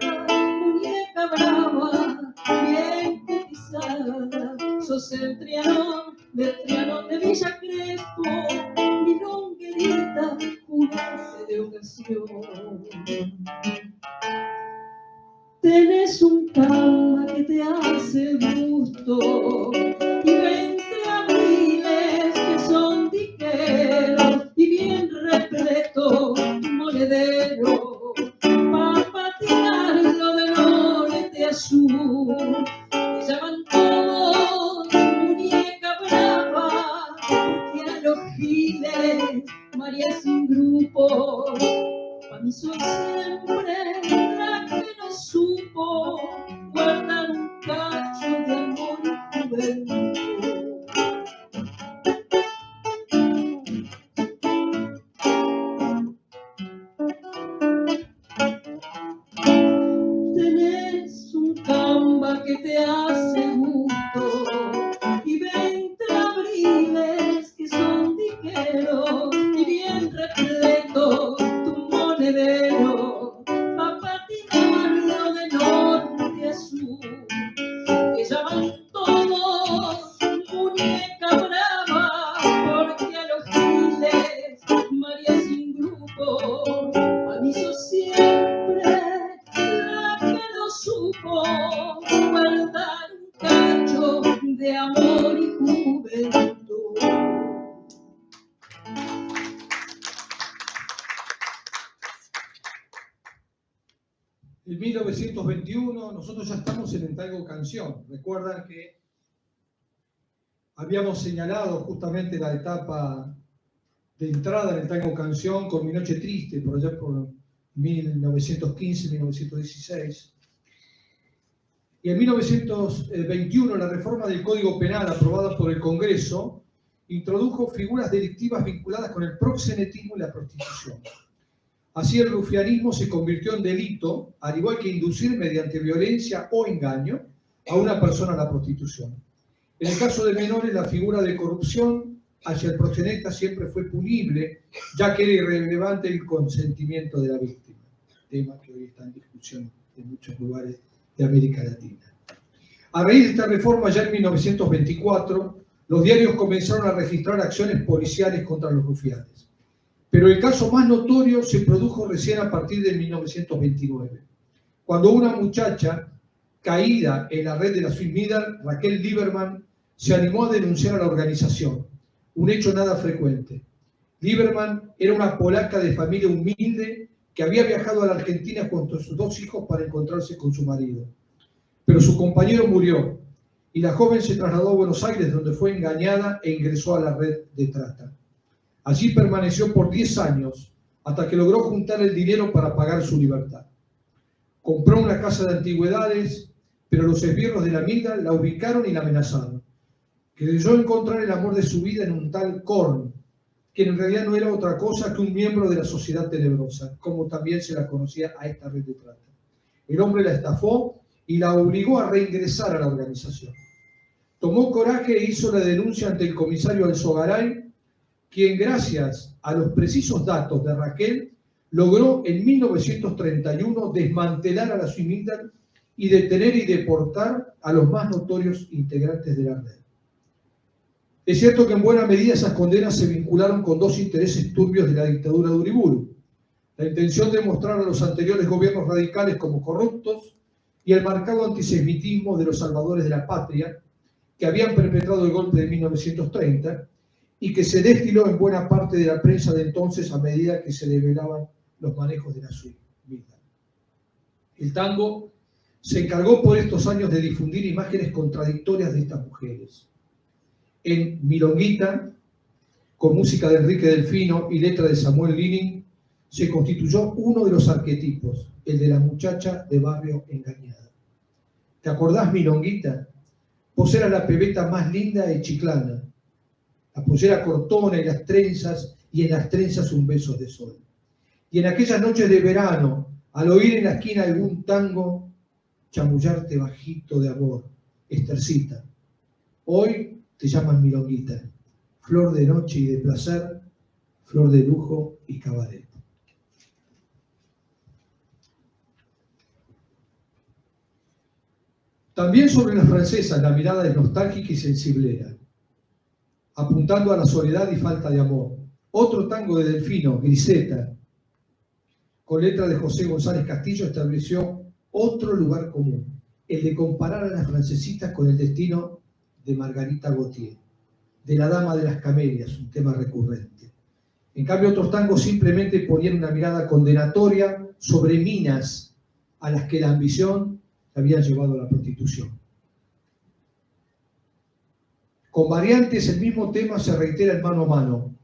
muñeca brava, bien cotizada. Sos el Trianón de Villa Crespo, mi longuerita, juguete de ocasión. Tenés un cama que te hace el gusto y 20 abriles que son diqueros y bien repleto monedero pa' patinarlo de norte a sur. Te llaman todos muñeca brava porque a los giles María es un grupo. Pa' mí sos siempre la que no supo guardar un cacho de amor y juventud. Tenés un camba que te hace gusto y 20 abriles que son diqueros y bien repleto tu monedero pa' patinarlo de norte a sur. Te llaman todos muñeca brava porque a los giles María sin grupo. A mí sos siempre la que no supo guardar un cacho de amor y juventud. En 1921 nosotros ya estamos en el tango canción. Recuerdan que habíamos señalado justamente la etapa de entrada en el tango canción con Mi Noche Triste, por allá por 1915, 1916. Y en 1921 la reforma del Código Penal aprobada por el Congreso introdujo figuras delictivas vinculadas con el proxenetismo y la prostitución. Así el rufianismo se convirtió en delito, al igual que inducir mediante violencia o engaño a una persona a la prostitución. En el caso de menores, la figura de corrupción hacia el proxeneta siempre fue punible, ya que era irrelevante el consentimiento de la víctima, tema que hoy está en discusión en muchos lugares de América Latina. A raíz de esta reforma, ya en 1924, los diarios comenzaron a registrar acciones policiales contra los rufianes. Pero el caso más notorio se produjo recién a partir de 1929, cuando una muchacha caída en la red de la Suimidar, Raquel Lieberman, se animó a denunciar a la organización, un hecho nada frecuente. Lieberman era una polaca de familia humilde que había viajado a la Argentina junto a sus 2 hijos para encontrarse con su marido. Pero su compañero murió y la joven se trasladó a Buenos Aires, donde fue engañada e ingresó a la red de trata. Allí permaneció por 10 años hasta que logró juntar el dinero para pagar su libertad. Compró una casa de antigüedades, pero los esbirros de la amiga la ubicaron y la amenazaron. Creyó encontrar el amor de su vida en un tal Korn, quien en realidad no era otra cosa que un miembro de la sociedad tenebrosa, como también se la conocía a esta red de trata. El hombre la estafó y la obligó a reingresar a la organización. Tomó coraje e hizo la denuncia ante el comisario Alzogaray, quien gracias a los precisos datos de Raquel logró en 1931 desmantelar a la Suimidar y detener y deportar a los más notorios integrantes de la red. Es cierto que en buena medida esas condenas se vincularon con 2 intereses turbios de la dictadura de Uriburu: la intención de mostrar a los anteriores gobiernos radicales como corruptos y el marcado antisemitismo de los salvadores de la patria, que habían perpetrado el golpe de 1930 y que se destiló en buena parte de la prensa de entonces a medida que se develaban los manejos de la Suimidar. El tango se encargó por estos años de difundir imágenes contradictorias de estas mujeres. En Milonguita, con música de Enrique Delfino y letra de Samuel Linin, se constituyó uno de los arquetipos, el de la muchacha de barrio engañada. ¿Te acordás, Milonguita? Vos eras la pebeta más linda de Chiclana, la pollera cortona y en las trenzas un beso de sol. Y en aquellas noches de verano, al oír en la esquina algún tango, chamullarte bajito de amor, Estercita. Hoy te llaman Milonguita, flor de noche y de placer, flor de lujo y cabaret. También sobre las francesas la mirada es nostálgica y sensiblera, apuntando a la soledad y falta de amor. Otro tango de Delfino, Griseta, con letra de José González Castillo, estableció otro lugar común, el de comparar a las francesitas con el destino de Margarita Gautier, de la Dama de las Camelias, un tema recurrente. En cambio, otros tangos simplemente ponían una mirada condenatoria sobre minas a las que la ambición había llevado a la prostitución. Con variantes, el mismo tema se reitera en Mano a Mano,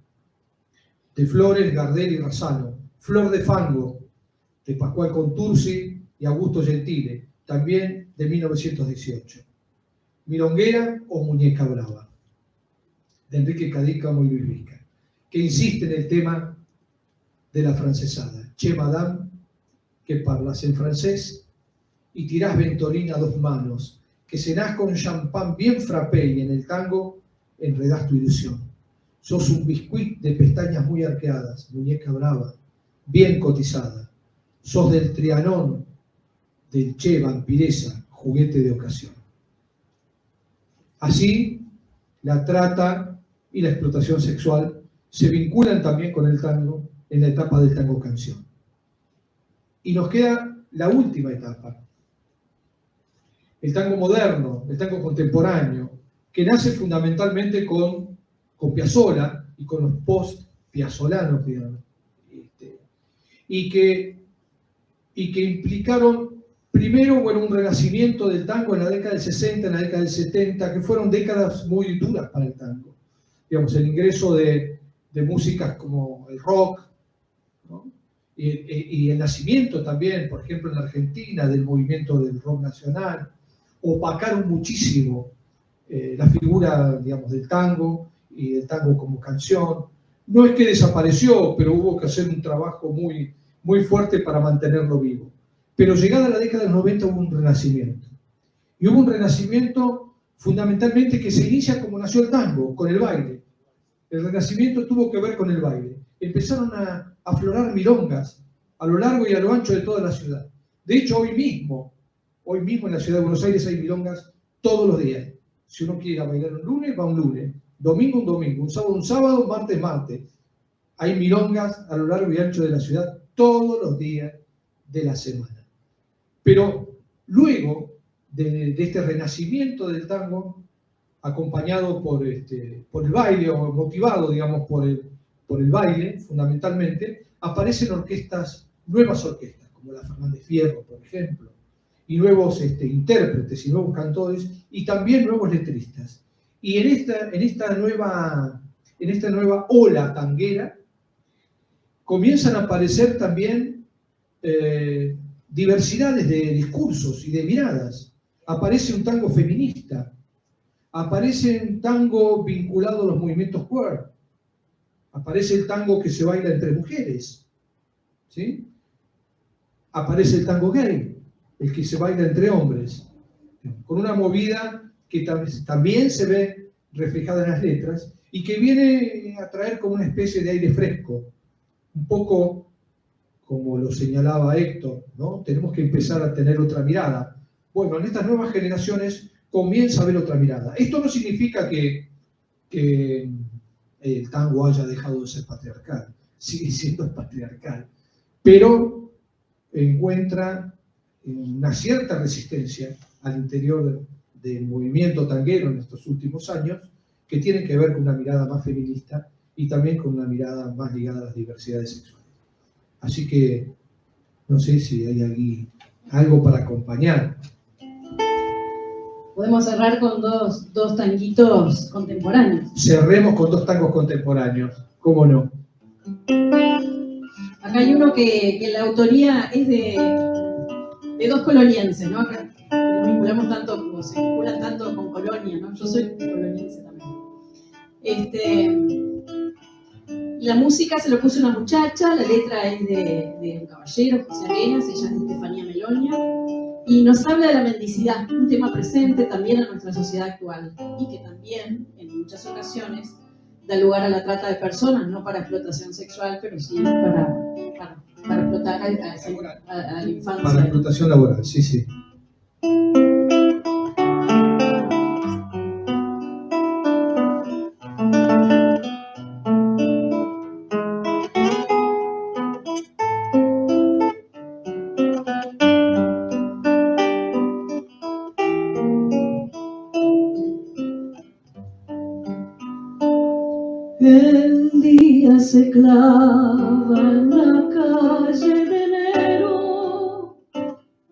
de Flores, Gardel y Razzano, Flor de Fango, de Pascual Contursi y Augusto Gentile, también de 1918. Milonguera o Muñeca Brava, de Enrique Cadícamo y Luis Rica, que insiste en el tema de la francesada. Che, madame, que parlas en francés y tirás ventolina a 2 manos, que cenás con champán bien frappé y en el tango enredás tu ilusión. Sos un biscuit de pestañas muy arqueadas, muñeca brava, bien cotizada. Sos del Trianón, del Che, vampiresa, juguete de ocasión. Así, la trata y la explotación sexual se vinculan también con el tango en la etapa del tango canción. Y nos queda la última etapa, el tango moderno, el tango contemporáneo, que nace fundamentalmente con Piazzolla y con los post-piazzolanos, digamos, y que implicaron primero, un renacimiento del tango en la década del 60, en la década del 70, que fueron décadas muy duras para el tango. Digamos, el ingreso de de músicas como el rock, ¿no? Y el nacimiento también, por ejemplo, en Argentina, del movimiento del rock nacional, opacaron muchísimo la figura, digamos, del tango y del tango como canción. No es que desapareció, pero hubo que hacer un trabajo muy, muy fuerte para mantenerlo vivo. Pero llegada la década de los 90 hubo un renacimiento. Y hubo un renacimiento fundamentalmente que se inicia como nació el tango, con el baile. El renacimiento tuvo que ver con el baile. Empezaron a aflorar milongas a lo largo y a lo ancho de toda la ciudad. De hecho, hoy mismo en la ciudad de Buenos Aires hay milongas todos los días. Si uno quiere ir a bailar un lunes, va un lunes. Domingo, un sábado, un sábado, martes. Hay milongas a lo largo y ancho de la ciudad todos los días de la semana. Pero luego de este renacimiento del tango, acompañado por el baile, o motivado, digamos, por el baile, fundamentalmente, aparecen nuevas orquestas, como la Fernández Fierro, por ejemplo, y nuevos intérpretes y nuevos cantores, y también nuevos letristas. Y en esta nueva ola tanguera comienzan a aparecer también diversidades de discursos y de miradas. Aparece un tango feminista, aparece un tango vinculado a los movimientos queer, aparece el tango que se baila entre mujeres, ¿sí? Aparece el tango gay, el que se baila entre hombres, con una movida que también se ve reflejada en las letras y que viene a traer como una especie de aire fresco, un poco como lo señalaba Héctor, ¿no? Tenemos que empezar a tener otra mirada. Bueno, en estas nuevas generaciones comienza a haber otra mirada. Esto no significa que el tango haya dejado de ser patriarcal, sigue siendo patriarcal, pero encuentra una cierta resistencia al interior del movimiento tanguero en estos últimos años, que tiene que ver con una mirada más feminista y también con una mirada más ligada a las diversidades sexuales. Así que no sé si hay aquí algo para acompañar. Podemos cerrar con dos tanguitos contemporáneos. Cerremos con dos tangos contemporáneos, ¿cómo no? Acá hay uno que la autoría es de dos colonienses, ¿no? Acá nos vinculamos tanto, como se vinculan tanto con Colonia, ¿no? Yo soy coloniense también. La música se lo puso una muchacha, la letra es de un caballero, José Arenas, ella es de Estefanía Melonia, y nos habla de la mendicidad, un tema presente también en nuestra sociedad actual, y que también, en muchas ocasiones, da lugar a la trata de personas, no para explotación sexual, pero sí para explotar a la infancia. Para explotación laboral, sí, sí. El día se clava en la calle de enero. A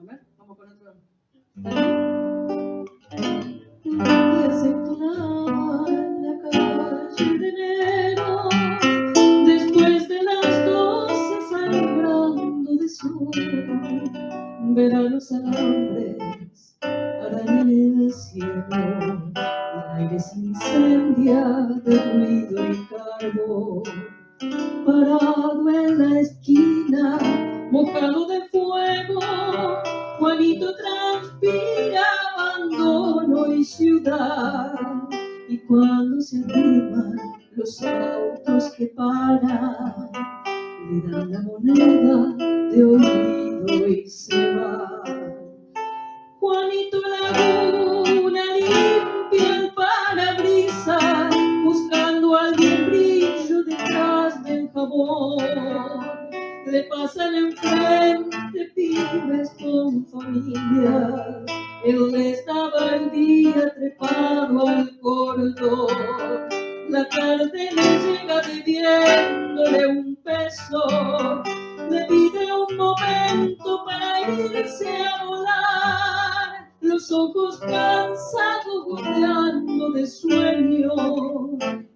ver, vamos con otro. El día se clava en la calle de enero, después de las 12 sangrando de sol, verá los alambres arañan el cielo. El aire se incendia de ruido y carbón. Parado en la esquina, mojado de fuego, Juanito transpira abandono y ciudad. Y cuando se arriman los autos que paran, le dan la moneda de olvido y se va. Juanito Laguna limpia el parabrisas, buscando algún brillo detrás del jabón. Le pasan enfrente pibes con familia, él estaba el día trepado al cordón. La tarde le llega debiéndole un peso, le pide un momento para irse a volar, los ojos cansados goteando de sueño,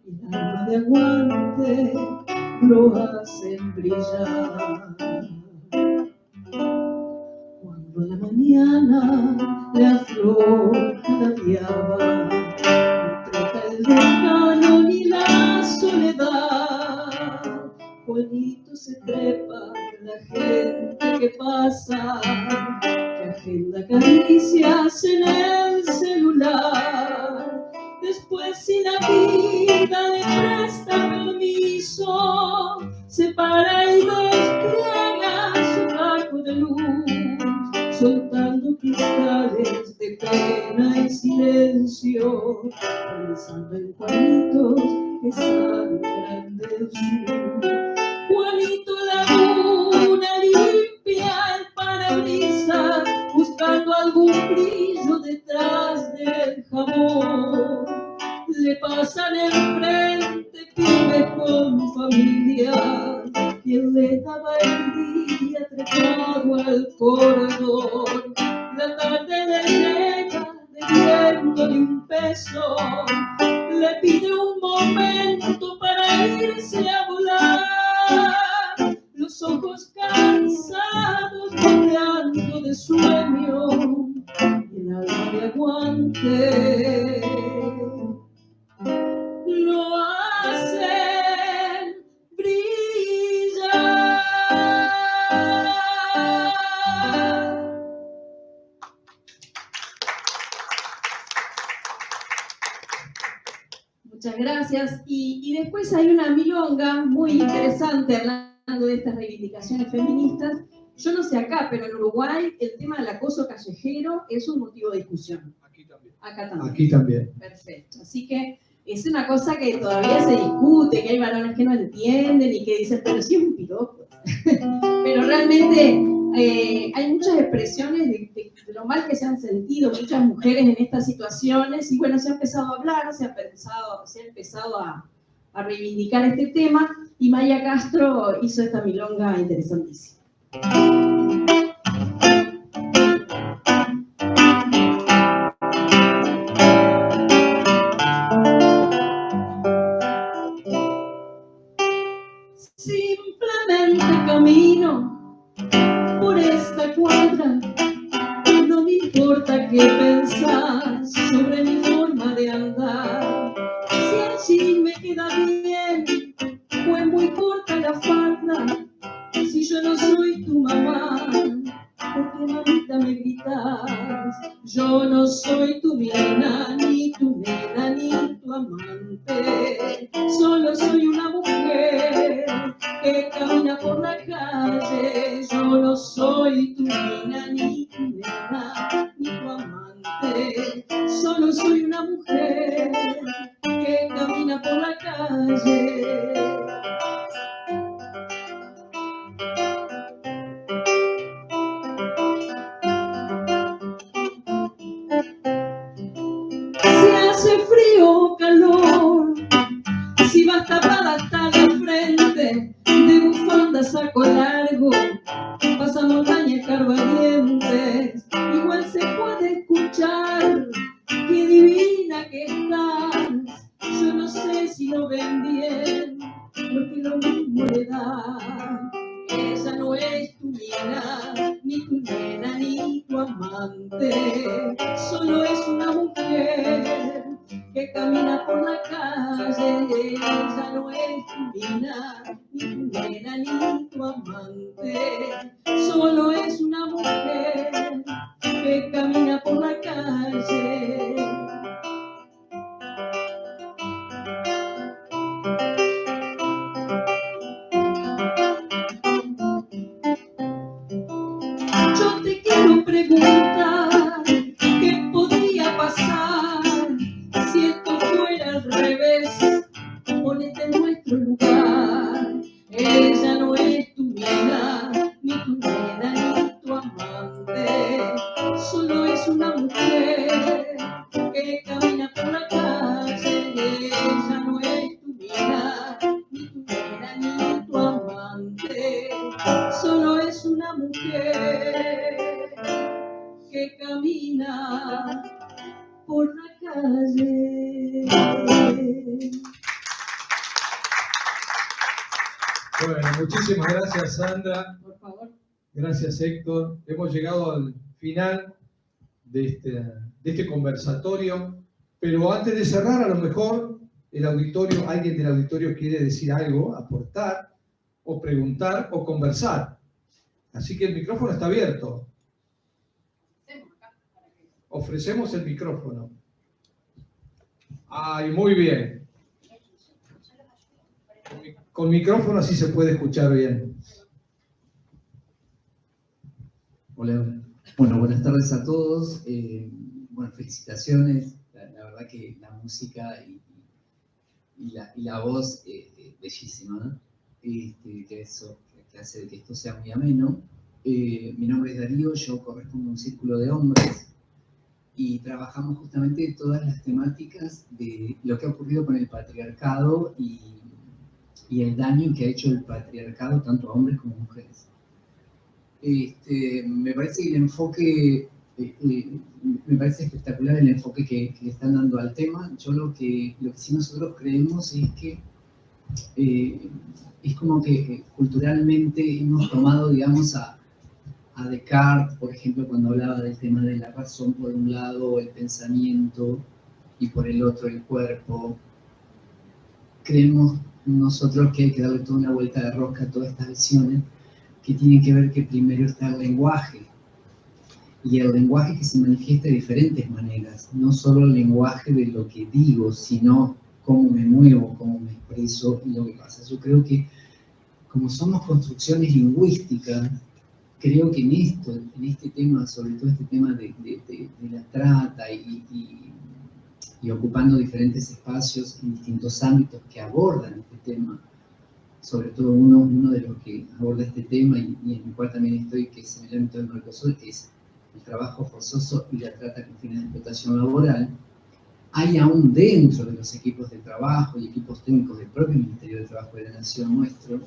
y el alma de aguante lo hacen brillar. Cuando a la mañana la flor jadeaba, no trata el desgano ni la soledad. Juanito se trepa con la gente que pasa, que agenda caricias en el celular. Después, si la vida le presta permiso, se para y despliega su arco de luz, soltando cristales de pena y silencio, pensando en Juanitos que sangran del sur. Juanito Laguna limpia el parabrisas, buscando algún brillo detrás del jabón. Le pasan enfrente pibes con familia, y él le daba el día trepado al cordón. La tarde le llega debiéndole un peso, le pide un momento para irse a volar. Los ojos cansados, goteando de sueño, y el alma de aguante lo hacen brillar. Muchas gracias. Y después hay una milonga muy interesante hablando de estas reivindicaciones feministas. Yo no sé acá, pero en Uruguay el tema del acoso callejero es un motivo de discusión. Aquí también. Acá también. Aquí también. Perfecto. Así que es una cosa que todavía se discute, que hay varones que no entienden y que dicen, pero sí es un piropo. Pero realmente hay muchas expresiones de lo mal que se han sentido muchas mujeres en estas situaciones, y bueno, se ha empezado a hablar, se ha empezado a reivindicar este tema, y Maya Castro hizo esta milonga interesantísima. Simplemente camino por esta cuadra, no me importa qué pensar sobre mi forma de andar. Si allí me queda bien, fue muy corta la falda. Si yo no soy tu mamá, ¿por qué mamita me gritas? Yo no soy tu nena, ni tu nena, ni tu amante. Solo soy una mujer que camina por la calle. Yo no soy tu nena, ni tu nena, ni tu amante. Solo soy una mujer que camina por la calle. Si hace frío o calor, si vas tapada hasta la frente, de bufanda saco largo, pasa montañas carbadientes, igual se puede escuchar, qué divina que estás. Yo no sé si lo ven bien, porque lo mismo le da. Ella no es tu nena, ni tu nena, ni tu amante. Solo es una mujer que camina por la calle. Ella no es tu nena, ni tu nena, ni tu amante. Solo es una mujer que camina por la calle. Yo te quiero preguntar, ¿qué podría pasar si esto fuera al revés? Ponete en nuestro lugar. Ella no es tu nena, ni tu nena, ni tu amante. Solo es una mujer que camina por la calle. Ella no es tu nena, ni tu nena, ni tu amante. Solo es una mujer que camina por la calle. Muchísimas gracias, Sandra. Por favor. Gracias, Héctor. Hemos llegado al final de este conversatorio, pero antes de cerrar, a lo mejor alguien del auditorio quiere decir algo, aportar, o preguntar, o conversar. Así que el micrófono está abierto. Ofrecemos el micrófono. Ay, muy bien. Con micrófono así se puede escuchar bien. Hola, bueno, buenas tardes a todos. Bueno, felicitaciones. La verdad que la música y la voz bellísima, ¿no? Que hace que esto sea muy ameno. Mi nombre es Darío, yo correspondo a un círculo de hombres y trabajamos justamente todas las temáticas de lo que ha ocurrido con el patriarcado y el daño que ha hecho el patriarcado tanto a hombres como a mujeres. Me parece que el enfoque, me parece espectacular el enfoque que le están dando al tema. Yo lo que sí nosotros creemos es que es como que culturalmente hemos tomado, digamos, a Descartes, por ejemplo, cuando hablaba del tema de la razón por un lado, el pensamiento, y por el otro el cuerpo. Creemos nosotros que hay que darle toda una vuelta de rosca a todas estas visiones que tienen que ver que primero está el lenguaje, y el lenguaje que se manifiesta de diferentes maneras, no solo el lenguaje de lo que digo, sino cómo me muevo, cómo me expreso y lo que pasa. Yo creo que como somos construcciones lingüísticas, creo que en este tema, sobre todo este tema de la trata y ocupando diferentes espacios en distintos ámbitos que abordan este tema, sobre todo uno de los que aborda este tema y en el cual también estoy, que es el ámbito del Mercosur, que es el trabajo forzoso y la trata con fines de explotación laboral. Hay aún dentro de los equipos de trabajo y equipos técnicos del propio Ministerio de Trabajo de la Nación nuestro,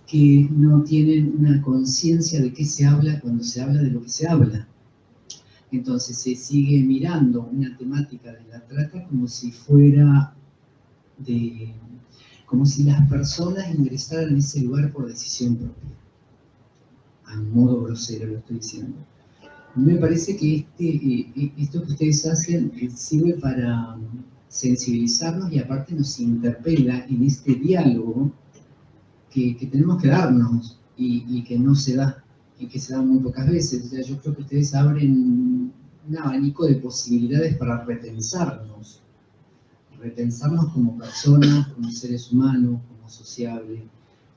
que no tienen una conciencia de qué se habla cuando se habla de lo que se habla. Entonces se sigue mirando una temática de la trata como si fuera como si las personas ingresaran en ese lugar por decisión propia. A modo grosero lo estoy diciendo. Me parece que esto que ustedes hacen sirve para sensibilizarnos y aparte nos interpela en este diálogo que tenemos que darnos y que no se da, y que se da muy pocas veces. O sea, yo creo que ustedes abren un abanico de posibilidades para repensarnos como personas, como seres humanos, como sociables,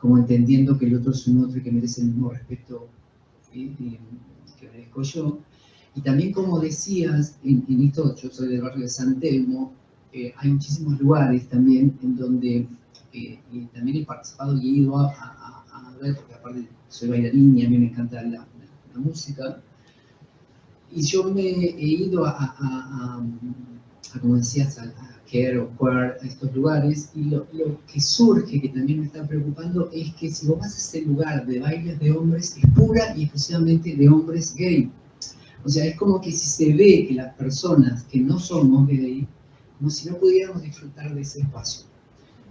como entendiendo que el otro es un otro y que merece el mismo respeto que merezco yo. Y también, como decías, en esto, yo soy del barrio de San Telmo, hay muchísimos lugares también en donde también he participado y he ido a ver, porque aparte soy bailarín y a mí me encanta la música, y yo me he ido como decías, a Care o Queer, a estos lugares, y lo que surge, que también me está preocupando, es que si vos vas a ese lugar de bailes de hombres, es pura y exclusivamente de hombres gay. O sea, es como que si se ve que las personas que no somos gay, como si no pudiéramos disfrutar de ese espacio.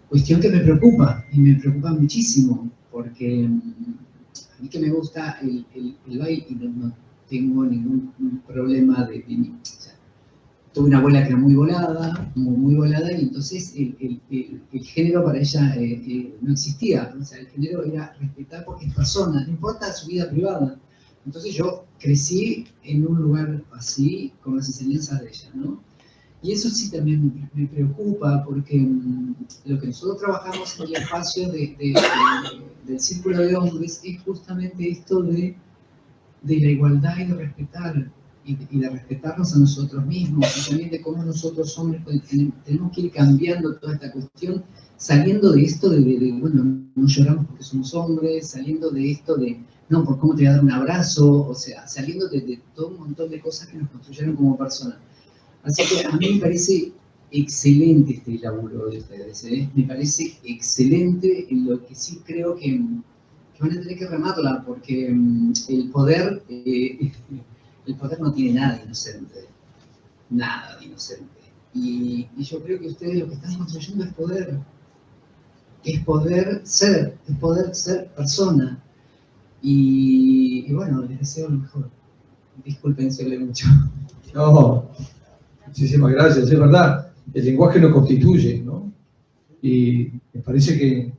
Cuestión que me preocupa, y me preocupa muchísimo, porque a mí que me gusta el baile y no tengo ningún problema de o sea, tuve una abuela que era muy volada, y entonces el género para ella no existía. O sea, el género era respetar porque es persona, no importa su vida privada. Entonces yo crecí en un lugar así, con las enseñanzas de ella, ¿no? Y eso sí también me preocupa, porque lo que nosotros trabajamos en el espacio del círculo de hombres es justamente esto de la igualdad y de respetar, y de respetarnos a nosotros mismos, y también de cómo nosotros hombres tenemos que ir cambiando toda esta cuestión, saliendo de esto bueno, no lloramos porque somos hombres, saliendo de esto no, por cómo te voy a dar un abrazo, o sea, saliendo de todo un montón de cosas que nos construyeron como personas. Así que a mí me parece excelente este laburo de ustedes, ¿eh? Me parece excelente, en lo que sí creo que van a tener que remarla, porque el poder no tiene nada de inocente, nada de inocente. Y yo creo que ustedes lo que están construyendo es poder. es poder ser persona. Y bueno, les deseo lo mejor. Disculpen si hablé mucho. No, muchísimas gracias. Es verdad, el lenguaje lo constituye, ¿no? Y me parece que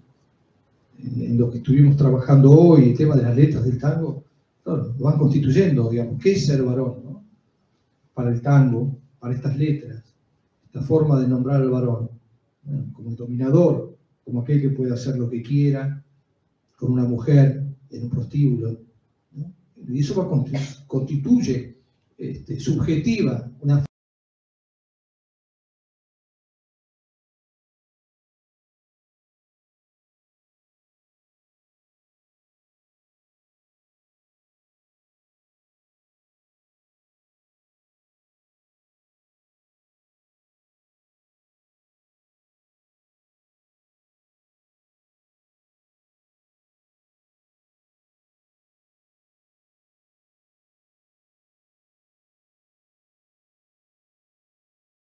en lo que estuvimos trabajando hoy, el tema de las letras del tango, claro, lo van constituyendo, digamos. ¿Qué es ser varón, no? Para el tango, para estas letras, esta forma de nombrar al varón, bueno, como el dominador, como aquel que puede hacer lo que quiera con una mujer en un prostíbulo, ¿no? Y eso constituye subjetiva una